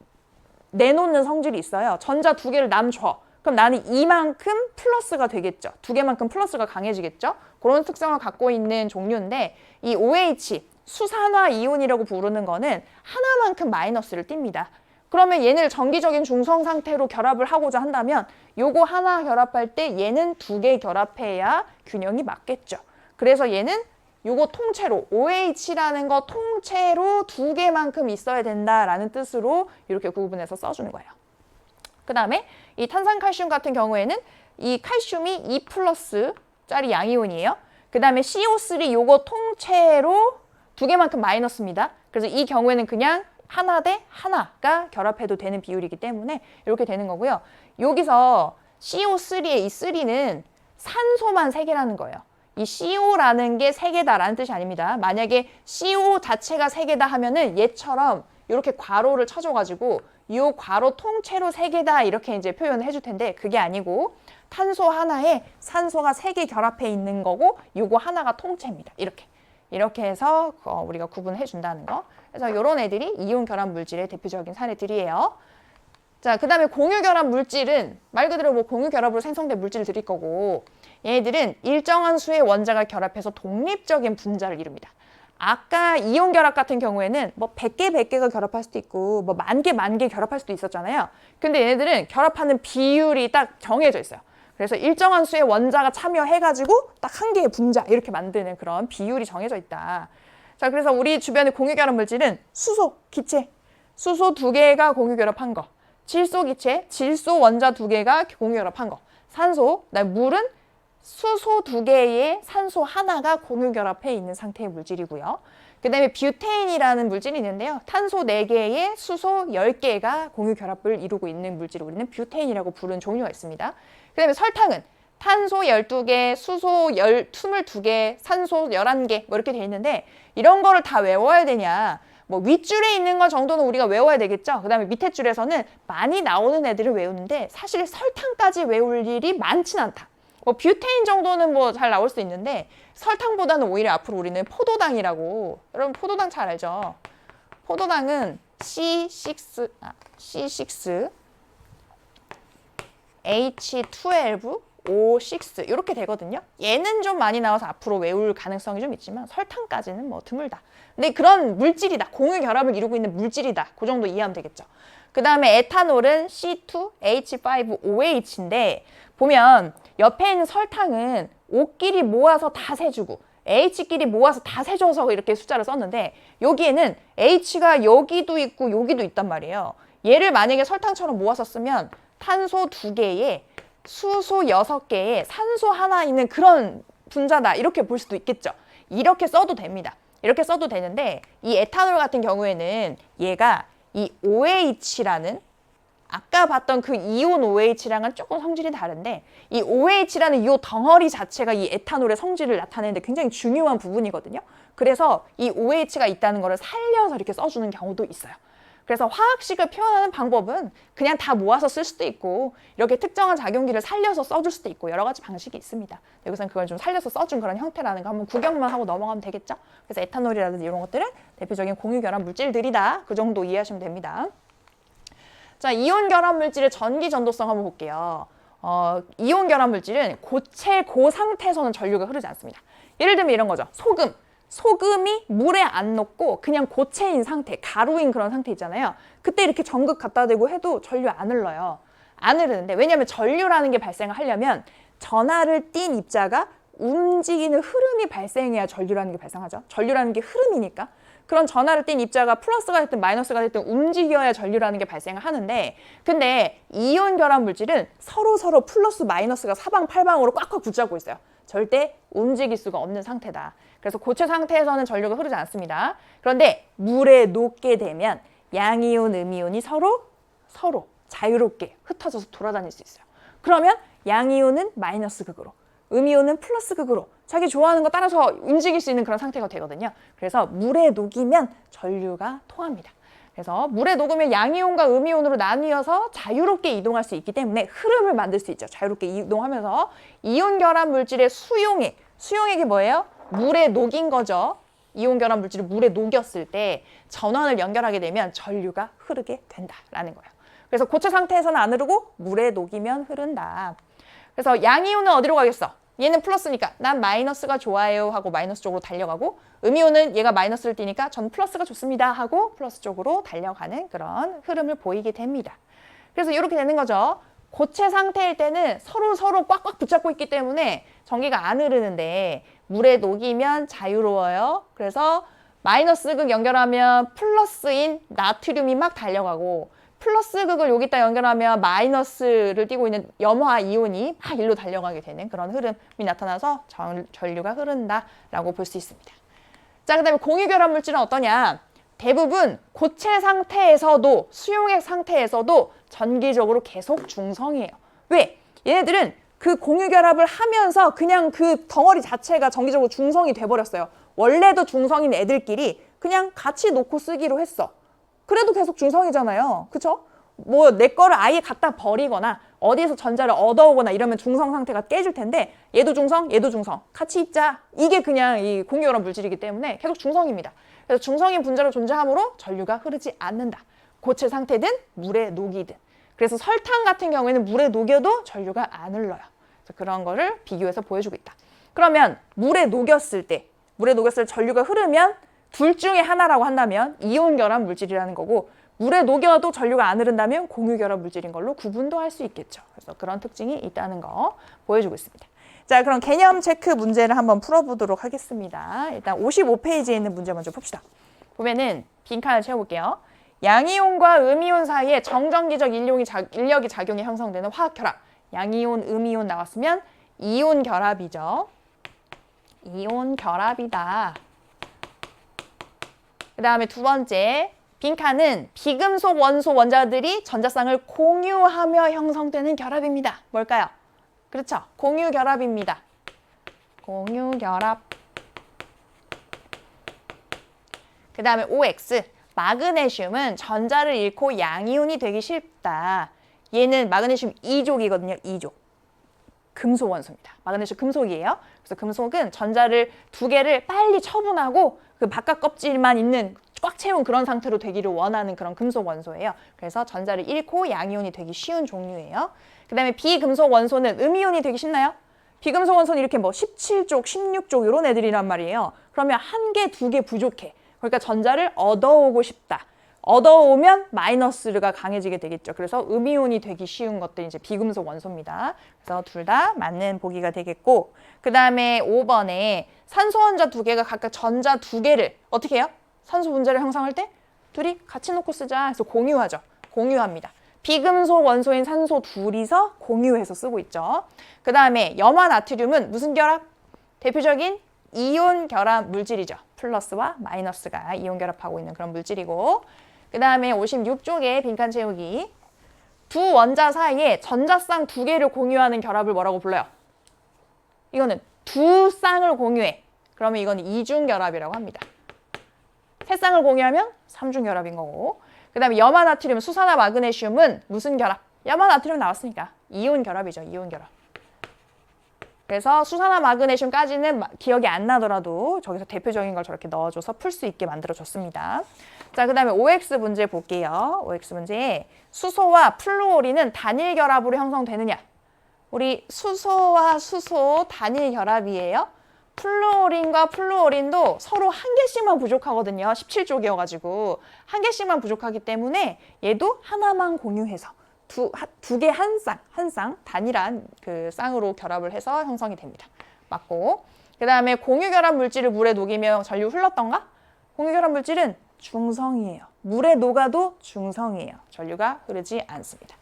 내놓는 성질이 있어요. 전자 2개를 남줘. 그럼 나는 이만큼 플러스가 되겠죠. 2개만큼 플러스가 강해지겠죠. 그런 특성을 갖고 있는 종류인데 이 OH, 수산화 이온이라고 부르는 거는 하나만큼 마이너스를 띱니다. 그러면 얘를 정기적인 중성 상태로 결합을 하고자 한다면 요거 하나 결합할 때 얘는 2개 결합해야 균형이 맞겠죠. 그래서 얘는 요거 통째로 OH라는 거 통째로 2개만큼 있어야 된다라는 뜻으로 이렇게 구분해서 써주는 거예요. 그 다음에 이 탄산칼슘 같은 경우에는 이 칼슘이 E 플러스짜리 양이온이에요. 그 다음에 CO3 요거 통째로 2개만큼 마이너스입니다. 그래서 이 경우에는 그냥 하나 대 하나가 결합해도 되는 비율이기 때문에 이렇게 되는 거고요. 여기서 CO3의 이 3는 산소만 3개라는 거예요. 이 CO라는 게 3개다라는 뜻이 아닙니다. 만약에 CO 자체가 3개다 하면은 얘처럼 이렇게 괄호를 쳐줘가지고 이 괄호 통째로 3개다 이렇게 이제 표현을 해줄 텐데 그게 아니고 탄소 하나에 산소가 3개 결합해 있는 거고 요거 하나가 통째입니다. 이렇게 해서 우리가 구분해 준다는 거. 그래서 이런 애들이 이온 결합 물질의 대표적인 사례들이에요. 자, 그 다음에 공유 결합 물질은 말 그대로 뭐 공유 결합으로 생성된 물질들일 거고 얘네들은 일정한 수의 원자가 결합해서 독립적인 분자를 이룹니다. 아까 이온 결합 같은 경우에는 뭐 100개, 100개가 결합할 수도 있고 뭐 1000개, 10,000개 결합할 수도 있었잖아요. 근데 얘네들은 결합하는 비율이 딱 정해져 있어요. 그래서 일정한 수의 원자가 참여해가지고 딱 한 개의 분자 이렇게 만드는 그런 비율이 정해져 있다. 자, 그래서 우리 주변의 공유 결합 물질은 수소, 기체, 수소 2개가 공유 결합한 거, 질소 기체, 질소 원자 2개가 공유 결합한 거, 산소, 그다음에 물은 수소 2개에 산소 하나가 공유 결합해 있는 상태의 물질이고요. 그 다음에 뷰테인이라는 물질이 있는데요. 탄소 4개에 수소 10개가 공유 결합을 이루고 있는 물질을 우리는 뷰테인이라고 부르는 종류가 있습니다. 그 다음에 설탕은 탄소 12개, 수소 22개, 산소 11개 뭐 이렇게 돼 있는데 이런 거를 다 외워야 되냐? 뭐 윗줄에 있는 거 정도는 우리가 외워야 되겠죠. 그 다음에 밑에 줄에서는 많이 나오는 애들을 외우는데 사실 설탕까지 외울 일이 많진 않다. 뭐 뷰테인 정도는 뭐 잘 나올 수 있는데 설탕보다는 오히려 앞으로 우리는 포도당이라고, 여러분 포도당 잘 알죠? 포도당은 C6, H12, O6 이렇게 되거든요. 얘는 좀 많이 나와서 앞으로 외울 가능성이 좀 있지만 설탕까지는 뭐 드물다. 근데 그런 물질이다. 공유 결합을 이루고 있는 물질이다. 그 정도 이해하면 되겠죠. 그 다음에 에탄올은 C2H5OH인데 보면 옆에 있는 설탕은 O끼리 모아서 다 세주고 H끼리 모아서 다 세줘서 이렇게 숫자를 썼는데 여기에는 H가 여기도 있고 여기도 있단 말이에요. 얘를 만약에 설탕처럼 모아서 쓰면 탄소 2개에 수소 6개에 산소 하나 있는 그런 분자다 이렇게 볼 수도 있겠죠. 이렇게 써도 됩니다. 이렇게 써도 되는데 이 에탄올 같은 경우에는 얘가 이 OH라는 아까 봤던 그 이온 OH랑은 조금 성질이 다른데 이 OH라는 이 덩어리 자체가 이 에탄올의 성질을 나타내는데 굉장히 중요한 부분이거든요. 그래서 이 OH가 있다는 거를 살려서 이렇게 써주는 경우도 있어요. 그래서 화학식을 표현하는 방법은 그냥 다 모아서 쓸 수도 있고 이렇게 특정한 작용기를 살려서 써줄 수도 있고 여러 가지 방식이 있습니다. 여기서는 그걸 좀 살려서 써준 그런 형태라는 거 한번 구경만 하고 넘어가면 되겠죠? 그래서 에탄올이라든지 이런 것들은 대표적인 공유결합 물질들이다. 그 정도 이해하시면 됩니다. 자, 이온 결합 물질의 전기 전도성 한번 볼게요. 이온 결합 물질은 고체 고상태에서는 전류가 흐르지 않습니다. 예를 들면 이런 거죠. 소금. 소금이 물에 안 녹고 그냥 고체인 상태, 가루인 그런 상태 있잖아요. 그때 이렇게 전극 갖다 대고 해도 전류 안 흘러요. 안 흐르는데 왜냐하면 전류라는 게 발생을 하려면 전하를 띤 입자가 움직이는 흐름이 발생해야 전류라는 게 발생하죠. 전류라는 게 흐름이니까. 그런 전하를 띤 입자가 플러스가 됐든 마이너스가 됐든 움직여야 전류라는 게 발생을 하는데 근데 이온 결합 물질은 서로 플러스 마이너스가 사방팔방으로 꽉꽉 붙잡고 있어요. 절대 움직일 수가 없는 상태다. 그래서 고체 상태에서는 전류가 흐르지 않습니다. 그런데 물에 녹게 되면 양이온, 음이온이 서로 자유롭게 흩어져서 돌아다닐 수 있어요. 그러면 양이온은 마이너스 극으로, 음이온은 플러스 극으로 자기 좋아하는 거 따라서 움직일 수 있는 그런 상태가 되거든요. 그래서 물에 녹이면 전류가 통합니다. 그래서 물에 녹으면 양이온과 음이온으로 나뉘어서 자유롭게 이동할 수 있기 때문에 흐름을 만들 수 있죠. 자유롭게 이동하면서 이온 결합 물질의 수용액이 뭐예요? 물에 녹인 거죠. 이온 결합 물질을 물에 녹였을 때 전원을 연결하게 되면 전류가 흐르게 된다라는 거예요. 그래서 고체 상태에서는 안 흐르고 물에 녹이면 흐른다. 그래서 양이온은 어디로 가겠어? 얘는 플러스니까 난 마이너스가 좋아요 하고 마이너스 쪽으로 달려가고 음이온은 얘가 마이너스를 띠니까 전 플러스가 좋습니다 하고 플러스 쪽으로 달려가는 그런 흐름을 보이게 됩니다. 그래서 이렇게 되는 거죠. 고체 상태일 때는 서로 꽉꽉 붙잡고 있기 때문에 전기가 안 흐르는데 물에 녹이면 자유로워요. 그래서 마이너스 극 연결하면 플러스인 나트륨이 막 달려가고 플러스 극을 여기다 연결하면 마이너스를 띠고 있는 염화 이온이 막 일로 달려가게 되는 그런 흐름이 나타나서 전류가 흐른다라고 볼 수 있습니다. 자, 그 다음에 공유결합 물질은 어떠냐? 대부분 고체 상태에서도 수용액 상태에서도 전기적으로 계속 중성이에요. 왜? 얘네들은 그 공유결합을 하면서 그냥 그 덩어리 자체가 전기적으로 중성이 돼버렸어요. 원래도 중성인 애들끼리 그냥 같이 놓고 쓰기로 했어. 그래도 계속 중성이잖아요. 그쵸? 뭐 내 거를 아예 갖다 버리거나 어디에서 전자를 얻어오거나 이러면 중성 상태가 깨질 텐데 얘도 중성, 얘도 중성. 같이 있자. 이게 그냥 이 공유결합 물질이기 때문에 계속 중성입니다. 그래서 중성인 분자로 존재하므로 전류가 흐르지 않는다. 고체 상태든 물에 녹이든. 그래서 설탕 같은 경우에는 물에 녹여도 전류가 안 흘러요. 그래서 그런 거를 비교해서 보여주고 있다. 그러면 물에 녹였을 때 전류가 흐르면 둘 중에 하나라고 한다면 이온 결합 물질이라는 거고 물에 녹여도 전류가 안 흐른다면 공유 결합 물질인 걸로 구분도 할 수 있겠죠. 그래서 그런 특징이 있다는 거 보여주고 있습니다. 자, 그럼 개념 체크 문제를 한번 풀어보도록 하겠습니다. 일단 55페이지에 있는 문제 먼저 봅시다. 보면은 빈칸을 채워볼게요. 양이온과 음이온 사이에 정전기적 인력이 작용해 형성되는 화학 결합. 양이온, 음이온 나왔으면 이온 결합이죠. 이온 결합이다. 그 다음에 두 번째, 빈칸은 비금속 원소 원자들이 전자쌍을 공유하며 형성되는 결합입니다. 뭘까요? 그렇죠. 공유 결합입니다. 공유 결합. 그 다음에 OX. 마그네슘은 전자를 잃고 양이온이 되기 쉽다. 얘는 마그네슘 2족이거든요. 2족. 금속 원소입니다. 마그네슘 금속이에요. 그래서 금속은 전자를 두 개를 빨리 처분하고 그 바깥 껍질만 있는 꽉 채운 그런 상태로 되기를 원하는 그런 금속 원소예요. 그래서 전자를 잃고 양이온이 되기 쉬운 종류예요. 그 다음에 비금속 원소는 음이온이 되기 쉽나요? 비금속 원소는 이렇게 뭐 17족, 16족 이런 애들이란 말이에요. 그러면 한 개, 두 개 부족해. 그러니까 전자를 얻어오고 싶다. 얻어오면 마이너스가 강해지게 되겠죠. 그래서 음이온이 되기 쉬운 것들이 이제 비금속 원소입니다. 그래서 둘 다 맞는 보기가 되겠고, 그 다음에 5번에 산소 원자 두 개가 각각 전자 두 개를 어떻게 해요? 산소 분자를 형성할 때 둘이 같이 놓고 쓰자 해서 공유하죠. 공유합니다. 비금속 원소인 산소 둘이서 공유해서 쓰고 있죠. 그 다음에 염화 나트륨은 무슨 결합? 대표적인 이온 결합 물질이죠. 플러스와 마이너스가 이온 결합하고 있는 그런 물질이고, 그 다음에 56쪽에 빈칸 채우기. 두 원자 사이에 전자쌍 두 개를 공유하는 결합을 뭐라고 불러요? 이거는 두 쌍을 공유해. 그러면 이건 이중 결합이라고 합니다. 세 쌍을 공유하면 삼중 결합인 거고, 그 다음에 염화 나트륨, 수산화 마그네슘은 무슨 결합? 염화 나트륨 나왔으니까 이온 결합이죠. 이온 결합. 그래서 수산화 마그네슘까지는 기억이 안 나더라도 저기서 대표적인 걸 저렇게 넣어줘서 풀 수 있게 만들어줬습니다. 자, 그 다음에 OX 문제 볼게요. OX 문제. 수소와 플루오린은 단일 결합으로 형성되느냐? 우리 수소와 수소 단일 결합이에요. 플루오린과 플루오린도 서로 한 개씩만 부족하거든요. 17쪽이어가지고 한 개씩만 부족하기 때문에 얘도 하나만 공유해서 두 개 한 쌍 단일한 그 쌍으로 결합을 해서 형성이 됩니다. 맞고, 그 다음에 공유결합 물질을 물에 녹이면 전류 흘렀던가? 공유결합 물질은 중성이에요. 물에 녹아도 중성이에요. 전류가 흐르지 않습니다.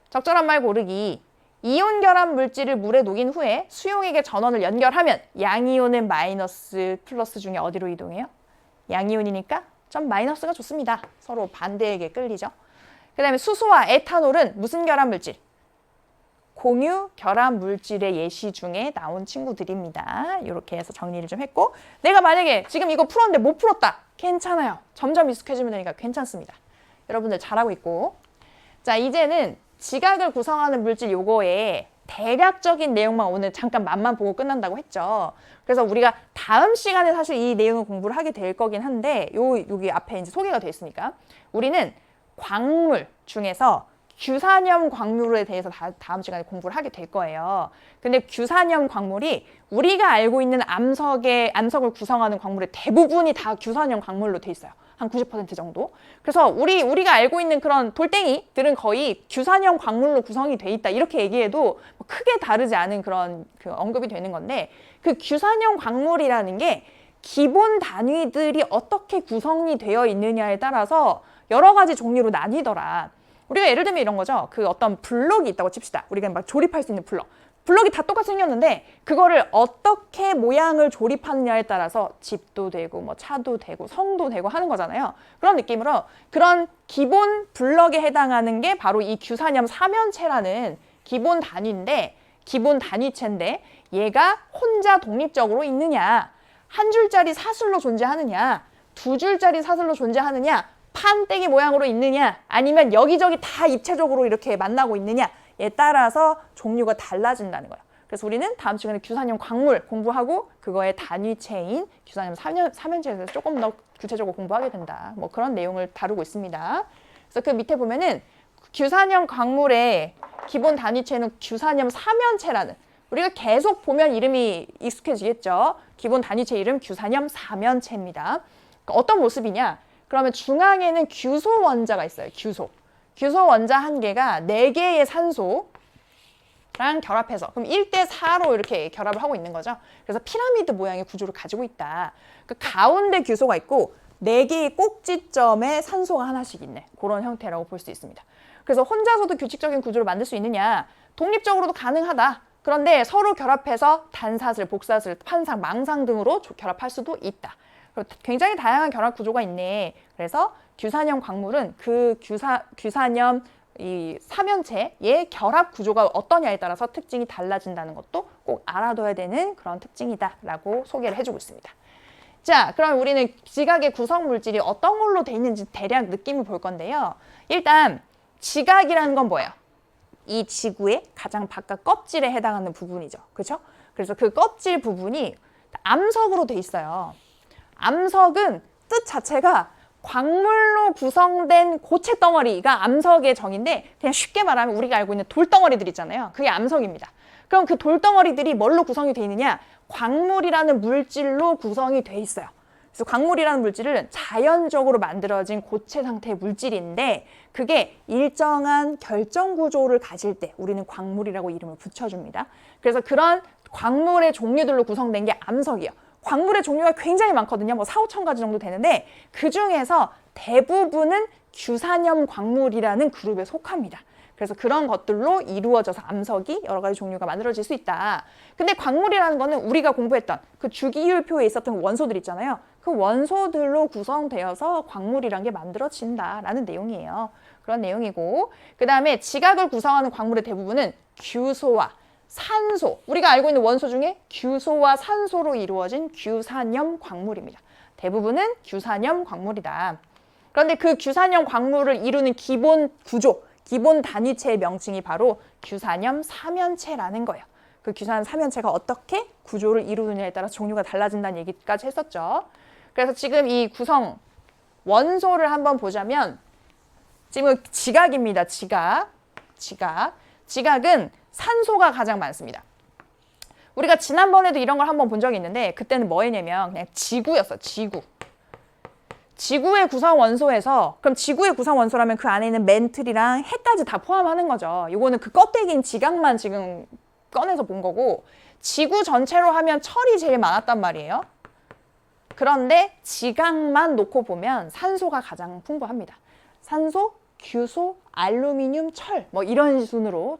적절한 말 고르기. 이온 결합 물질을 물에 녹인 후에 수용액의 전원을 연결하면 양이온은 마이너스 플러스 중에 어디로 이동해요? 양이온이니까 점 마이너스가 좋습니다. 서로 반대에게 끌리죠. 그 다음에 수소와 에탄올은 무슨 결합 물질? 공유 결합 물질의 예시 중에 나온 친구들입니다. 이렇게 해서 정리를 좀 했고, 내가 만약에 지금 이거 풀었는데 못 풀었다. 괜찮아요. 점점 익숙해지면 되니까 괜찮습니다. 여러분들 잘하고 있고. 자, 이제는 지각을 구성하는 물질 요거에 대략적인 내용만 오늘 잠깐 맛만 보고 끝난다고 했죠. 그래서 우리가 다음 시간에 사실 이 내용을 공부를 하게 될 거긴 한데 여기 앞에 이제 소개가 돼 있으니까 우리는 광물 중에서 규산염 광물에 대해서 다음 시간에 공부를 하게 될 거예요. 근데 규산염 광물이 우리가 알고 있는 암석을 구성하는 광물의 대부분이 다 규산염 광물로 돼 있어요. 한 90% 정도. 그래서 우리가 알고 있는 그런 돌덩이들은 거의 규산염 광물로 구성이 돼 있다. 이렇게 얘기해도 크게 다르지 않은 그런 언급이 되는 건데, 그 규산염 광물이라는 게 기본 단위들이 어떻게 구성이 되어 있느냐에 따라서 여러 가지 종류로 나뉘더라. 우리가 예를 들면 이런 거죠. 그 어떤 블럭이 있다고 칩시다. 우리가 막 조립할 수 있는 블럭. 블럭이 다 똑같이 생겼는데 그거를 어떻게 모양을 조립하느냐에 따라서 집도 되고 뭐 차도 되고 성도 되고 하는 거잖아요. 그런 느낌으로 그런 기본 블럭에 해당하는 게 바로 이 규산염 삼연체라는 기본 단위인데, 기본 단위체인데 얘가 혼자 독립적으로 있느냐, 한 줄짜리 사슬로 존재하느냐, 두 줄짜리 사슬로 존재하느냐, 판때기 모양으로 있느냐, 아니면 여기저기 다 입체적으로 이렇게 만나고 있느냐에 따라서 종류가 달라진다는 거예요. 그래서 우리는 다음 시간에 규산염 광물 공부하고 그거의 단위체인 규산염 삼연체에 대해서 조금 더 구체적으로 공부하게 된다. 뭐 그런 내용을 다루고 있습니다. 그래서 그 밑에 보면은 규산염 광물의 기본 단위체는 규산염 삼연체라는, 우리가 계속 보면 이름이 익숙해지겠죠. 기본 단위체 이름 규산염 삼연체입니다. 그러니까 어떤 모습이냐? 그러면 중앙에는 규소 원자가 있어요. 규소 원자 한 개가 4개의 산소랑 결합해서, 그럼 1대4로 이렇게 결합을 하고 있는 거죠. 그래서 피라미드 모양의 구조를 가지고 있다. 그 가운데 규소가 있고 4개의 꼭지점에 산소가 하나씩 있네. 그런 형태라고 볼 수 있습니다. 그래서 혼자서도 규칙적인 구조를 만들 수 있느냐? 독립적으로도 가능하다. 그런데 서로 결합해서 단사슬, 복사슬, 판상, 망상 등으로 결합할 수도 있다. 굉장히 다양한 결합 구조가 있네. 그래서 규산염 광물은 그 규산염 이 삼연체의 결합 구조가 어떠냐에 따라서 특징이 달라진다는 것도 꼭 알아둬야 되는 그런 특징이다라고 소개를 해주고 있습니다. 자, 그럼 우리는 지각의 구성 물질이 어떤 걸로 돼 있는지 대략 느낌을 볼 건데요. 일단 지각이라는 건 뭐예요? 이 지구의 가장 바깥 껍질에 해당하는 부분이죠. 그렇죠? 그래서 그 껍질 부분이 암석으로 돼 있어요. 암석은 뜻 자체가 광물로 구성된 고체 덩어리가 암석의 정의인데, 그냥 쉽게 말하면 우리가 알고 있는 돌덩어리들 있잖아요. 그게 암석입니다. 그럼 그 돌덩어리들이 뭘로 구성이 돼 있느냐? 광물이라는 물질로 구성이 돼 있어요. 그래서 광물이라는 물질은 자연적으로 만들어진 고체 상태의 물질인데 그게 일정한 결정 구조를 가질 때 우리는 광물이라고 이름을 붙여줍니다. 그래서 그런 광물의 종류들로 구성된 게 암석이에요. 광물의 종류가 굉장히 많거든요. 뭐 4, 5천 가지 정도 되는데 그 중에서 대부분은 규산염 광물이라는 그룹에 속합니다. 그래서 그런 것들로 이루어져서 암석이 여러 가지 종류가 만들어질 수 있다. 근데 광물이라는 거는 우리가 공부했던 그 주기율표에 있었던 원소들 있잖아요. 그 원소들로 구성되어서 광물이란 게 만들어진다라는 내용이에요. 그런 내용이고, 그 다음에 지각을 구성하는 광물의 대부분은 규소와 산소, 우리가 알고 있는 원소 중에 규소와 산소로 이루어진 규산염 광물입니다. 대부분은 규산염 광물이다. 그런데 그 규산염 광물을 이루는 기본 구조, 기본 단위체의 명칭이 바로 규산염 삼연체라는 거예요. 그 규산염 삼연체가 어떻게 구조를 이루느냐에 따라 종류가 달라진다는 얘기까지 했었죠. 그래서 지금 이 구성 원소를 한번 보자면 지금 지각입니다. 지각은 산소가 가장 많습니다. 우리가 지난번에도 이런 걸 한번 본 적이 있는데 그때는 뭐였냐면 그냥 지구였어. 지구의 구성 원소에서, 그럼 지구의 구성 원소라면 그 안에 있는 멘틀이랑 해까지 다 포함하는 거죠. 이거는 그 껍데기인 지각만 지금 꺼내서 본 거고, 지구 전체로 하면 철이 제일 많았단 말이에요. 그런데 지각만 놓고 보면 산소가 가장 풍부합니다. 산소, 규소, 알루미늄, 철, 뭐 이런 순으로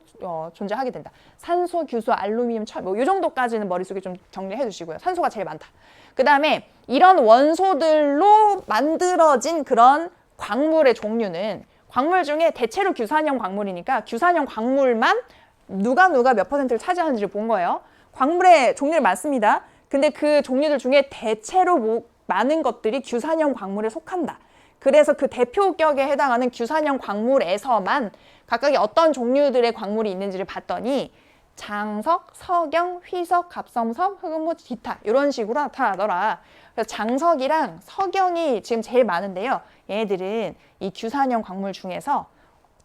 존재하게 된다. 산소, 규소, 알루미늄, 철, 뭐 이 정도까지는 머릿속에 좀 정리해 주시고요. 산소가 제일 많다. 그 다음에 이런 원소들로 만들어진 그런 광물의 종류는, 광물 중에 대체로 규산염 광물이니까 규산염 광물만 누가 몇 퍼센트를 차지하는지를 본 거예요. 광물의 종류는 많습니다. 근데 그 종류들 중에 대체로 많은 것들이 규산염 광물에 속한다. 그래서 그 대표격에 해당하는 규산염 광물에서만 각각의 어떤 종류들의 광물이 있는지를 봤더니 장석, 석영, 휘석, 갑섬석, 흑은무, 기타 이런 식으로 나타나더라. 그래서 장석이랑 석영이 지금 제일 많은데요. 얘네들은 이 규산염 광물 중에서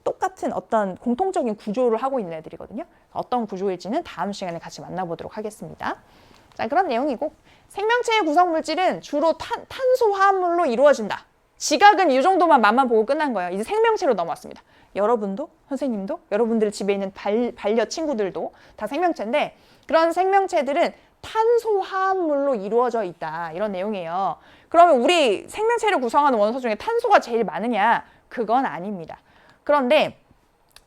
똑같은 어떤 공통적인 구조를 하고 있는 애들이거든요. 어떤 구조일지는 다음 시간에 같이 만나보도록 하겠습니다. 자, 그런 내용이고, 생명체의 구성 물질은 주로 탄소 화합물로 이루어진다. 지각은 이 정도만 맛만 보고 끝난 거예요. 이제 생명체로 넘어왔습니다. 여러분도, 선생님도, 여러분들 집에 있는 반려 친구들도 다 생명체인데, 그런 생명체들은 탄소 화합물로 이루어져 있다. 이런 내용이에요. 그러면 우리 생명체를 구성하는 원소 중에 탄소가 제일 많으냐? 그건 아닙니다. 그런데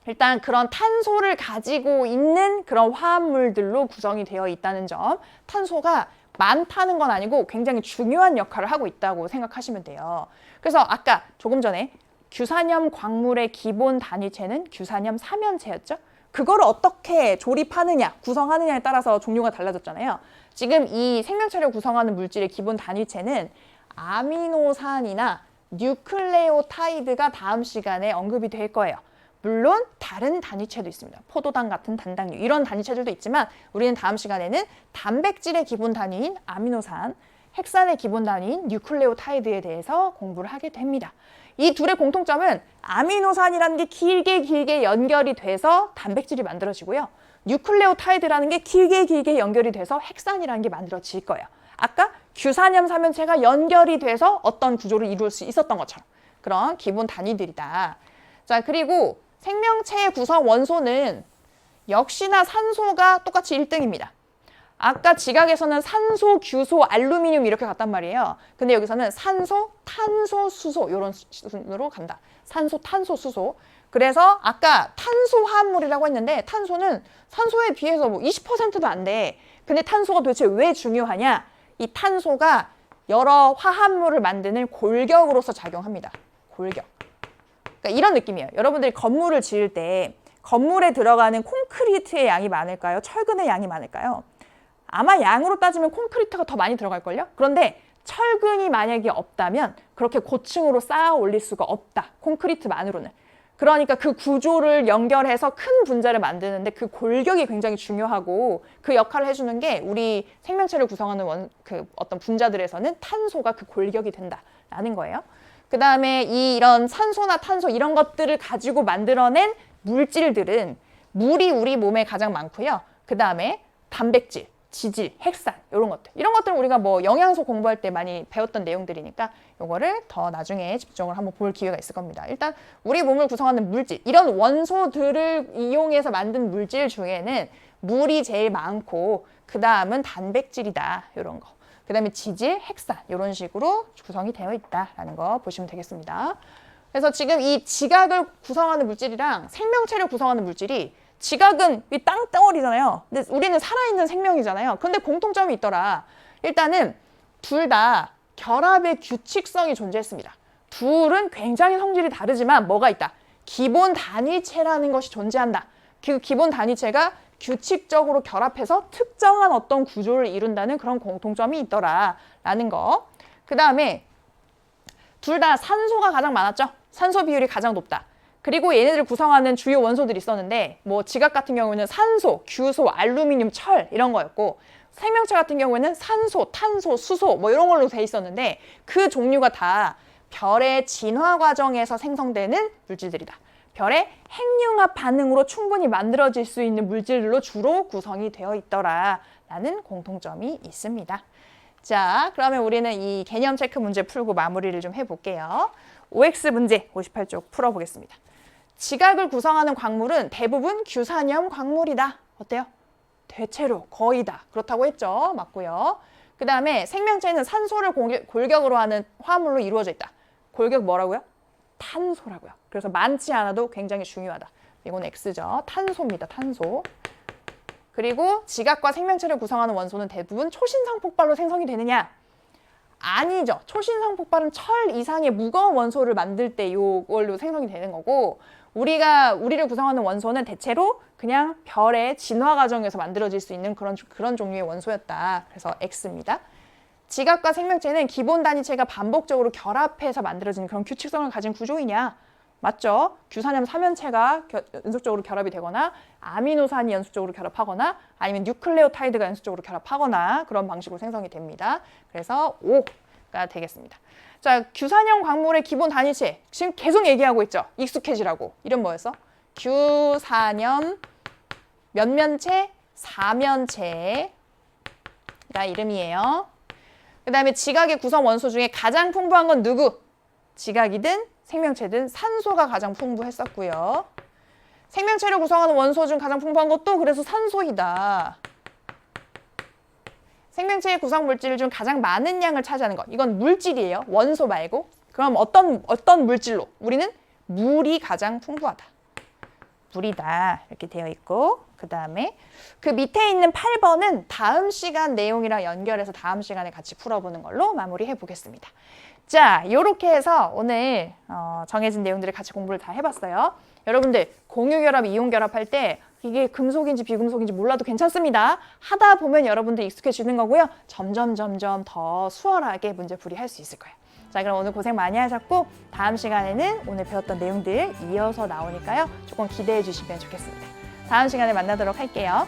일단 그런 탄소를 가지고 있는 그런 화합물들로 구성이 되어 있다는 점. 탄소가 많다는 건 아니고 굉장히 중요한 역할을 하고 있다고 생각하시면 돼요. 그래서 아까 조금 전에 규산염 광물의 기본 단위체는 규산염 삼연체였죠. 그거를 어떻게 조립하느냐, 구성하느냐에 따라서 종류가 달라졌잖아요. 지금 이 생명체를 구성하는 물질의 기본 단위체는 아미노산이나 뉴클레오타이드가 다음 시간에 언급이 될 거예요. 물론 다른 단위체도 있습니다. 포도당 같은 단당류 이런 단위체들도 있지만 우리는 다음 시간에는 단백질의 기본 단위인 아미노산, 핵산의 기본 단위인 뉴클레오타이드에 대해서 공부를 하게 됩니다. 이 둘의 공통점은 아미노산이라는 게 길게 연결이 돼서 단백질이 만들어지고요. 뉴클레오타이드라는 게 길게 연결이 돼서 핵산이라는 게 만들어질 거예요. 아까 규산염 삼연체가 연결이 돼서 어떤 구조를 이룰 수 있었던 것처럼 그런 기본 단위들이다. 자, 그리고 생명체의 구성 원소는 역시나 산소가 똑같이 1등입니다. 아까 지각에서는 산소, 규소, 알루미늄 이렇게 갔단 말이에요. 근데 여기서는 산소, 탄소, 수소 이런 순으로 간다. 산소, 탄소, 수소. 그래서 아까 탄소 화합물이라고 했는데 탄소는 산소에 비해서 뭐 20%도 안 돼. 근데 탄소가 도대체 왜 중요하냐? 이 탄소가 여러 화합물을 만드는 골격으로서 작용합니다. 골격. 그러니까 이런 느낌이에요. 여러분들이 건물을 지을 때 건물에 들어가는 콘크리트의 양이 많을까요? 철근의 양이 많을까요? 아마 양으로 따지면 콘크리트가 더 많이 들어갈걸요? 그런데 철근이 만약에 없다면 그렇게 고층으로 쌓아 올릴 수가 없다. 콘크리트만으로는. 그러니까 그 구조를 연결해서 큰 분자를 만드는데 그 골격이 굉장히 중요하고 그 역할을 해주는 게 우리 생명체를 구성하는 어떤 분자들에서는 탄소가 그 골격이 된다라는 거예요. 그 다음에 이런 산소나 탄소 이런 것들을 가지고 만들어낸 물질들은 물이 우리 몸에 가장 많고요. 그 다음에 단백질, 지질, 핵산 이런 것들. 이런 것들은 우리가 뭐 영양소 공부할 때 많이 배웠던 내용들이니까 이거를 더 나중에 집중을 한번 볼 기회가 있을 겁니다. 일단 우리 몸을 구성하는 물질, 이런 원소들을 이용해서 만든 물질 중에는 물이 제일 많고 그 다음은 단백질이다. 이런 거. 그 다음에 지질, 핵산 이런 식으로 구성이 되어 있다라는 거 보시면 되겠습니다. 그래서 지금 이 지각을 구성하는 물질이랑 생명체를 구성하는 물질이 지각은 이 땅덩어리잖아요. 근데 우리는 살아있는 생명이잖아요. 그런데 공통점이 있더라. 일단은 둘 다 결합의 규칙성이 존재했습니다. 둘은 굉장히 성질이 다르지만 뭐가 있다? 기본 단위체라는 것이 존재한다. 그 기본 단위체가 규칙적으로 결합해서 특정한 어떤 구조를 이룬다는 그런 공통점이 있더라라는 거. 그 다음에 둘 다 산소가 가장 많았죠. 산소 비율이 가장 높다. 그리고 얘네들 구성하는 주요 원소들이 있었는데 뭐 지각 같은 경우에는 산소, 규소, 알루미늄, 철 이런 거였고 생명체 같은 경우에는 산소, 탄소, 수소 뭐 이런 걸로 돼 있었는데 그 종류가 다 별의 진화 과정에서 생성되는 물질들이다. 별의 핵융합 반응으로 충분히 만들어질 수 있는 물질들로 주로 구성이 되어 있더라라는 공통점이 있습니다. 자, 그러면 우리는 이 개념 체크 문제 풀고 마무리를 좀 해볼게요. OX 문제 58쪽 풀어보겠습니다. 지각을 구성하는 광물은 대부분 규산염 광물이다. 어때요? 대체로 거의 다 그렇다고 했죠. 맞고요. 그 다음에 생명체는 산소를 골격으로 하는 화합물로 이루어져 있다. 골격 뭐라고요? 탄소라고요. 그래서 많지 않아도 굉장히 중요하다. 이건 X죠. 탄소입니다. 탄소. 그리고 지각과 생명체를 구성하는 원소는 대부분 초신성 폭발로 생성이 되느냐? 아니죠. 초신성 폭발은 철 이상의 무거운 원소를 만들 때 이걸로 생성이 되는 거고 우리를 구성하는 원소는 대체로 그냥 별의 진화 과정에서 만들어질 수 있는 그런 종류의 원소였다. 그래서 X입니다. 지각과 생명체는 기본 단위체가 반복적으로 결합해서 만들어지는 그런 규칙성을 가진 구조이냐? 맞죠? 규산염 삼연체가 연속적으로 결합이 되거나 아미노산이 연속적으로 결합하거나 아니면 뉴클레오타이드가 연속적으로 결합하거나 그런 방식으로 생성이 됩니다. 그래서 5가 되겠습니다. 자, 규산염 광물의 기본 단위체. 지금 계속 얘기하고 있죠. 익숙해지라고. 이름 뭐였어? 규산염 몇면체, 사면체가 이름이에요. 그 다음에 지각의 구성 원소 중에 가장 풍부한 건 누구? 지각이든 생명체든 산소가 가장 풍부했었고요. 생명체를 구성하는 원소 중 가장 풍부한 것도 그래서 산소이다. 생명체의 구성 물질 중 가장 많은 양을 차지하는 것. 이건 물질이에요. 원소 말고. 그럼 어떤 물질로? 우리는 물이 가장 풍부하다. 물이다 이렇게 되어 있고, 그 다음에 그 밑에 있는 8번은 다음 시간 내용이랑 연결해서 다음 시간에 같이 풀어보는 걸로 마무리해 보겠습니다. 자, 이렇게 해서 오늘 정해진 내용들을 같이 공부를 다 해봤어요. 여러분들 공유결합, 이온결합 할 때 이게 금속인지 비금속인지 몰라도 괜찮습니다. 하다 보면 여러분들 익숙해지는 거고요. 점점 더 수월하게 문제풀이 할 수 있을 거예요. 자, 그럼 오늘 고생 많이 하셨고 다음 시간에는 오늘 배웠던 내용들 이어서 나오니까요. 조금 기대해 주시면 좋겠습니다. 다음 시간에 만나도록 할게요.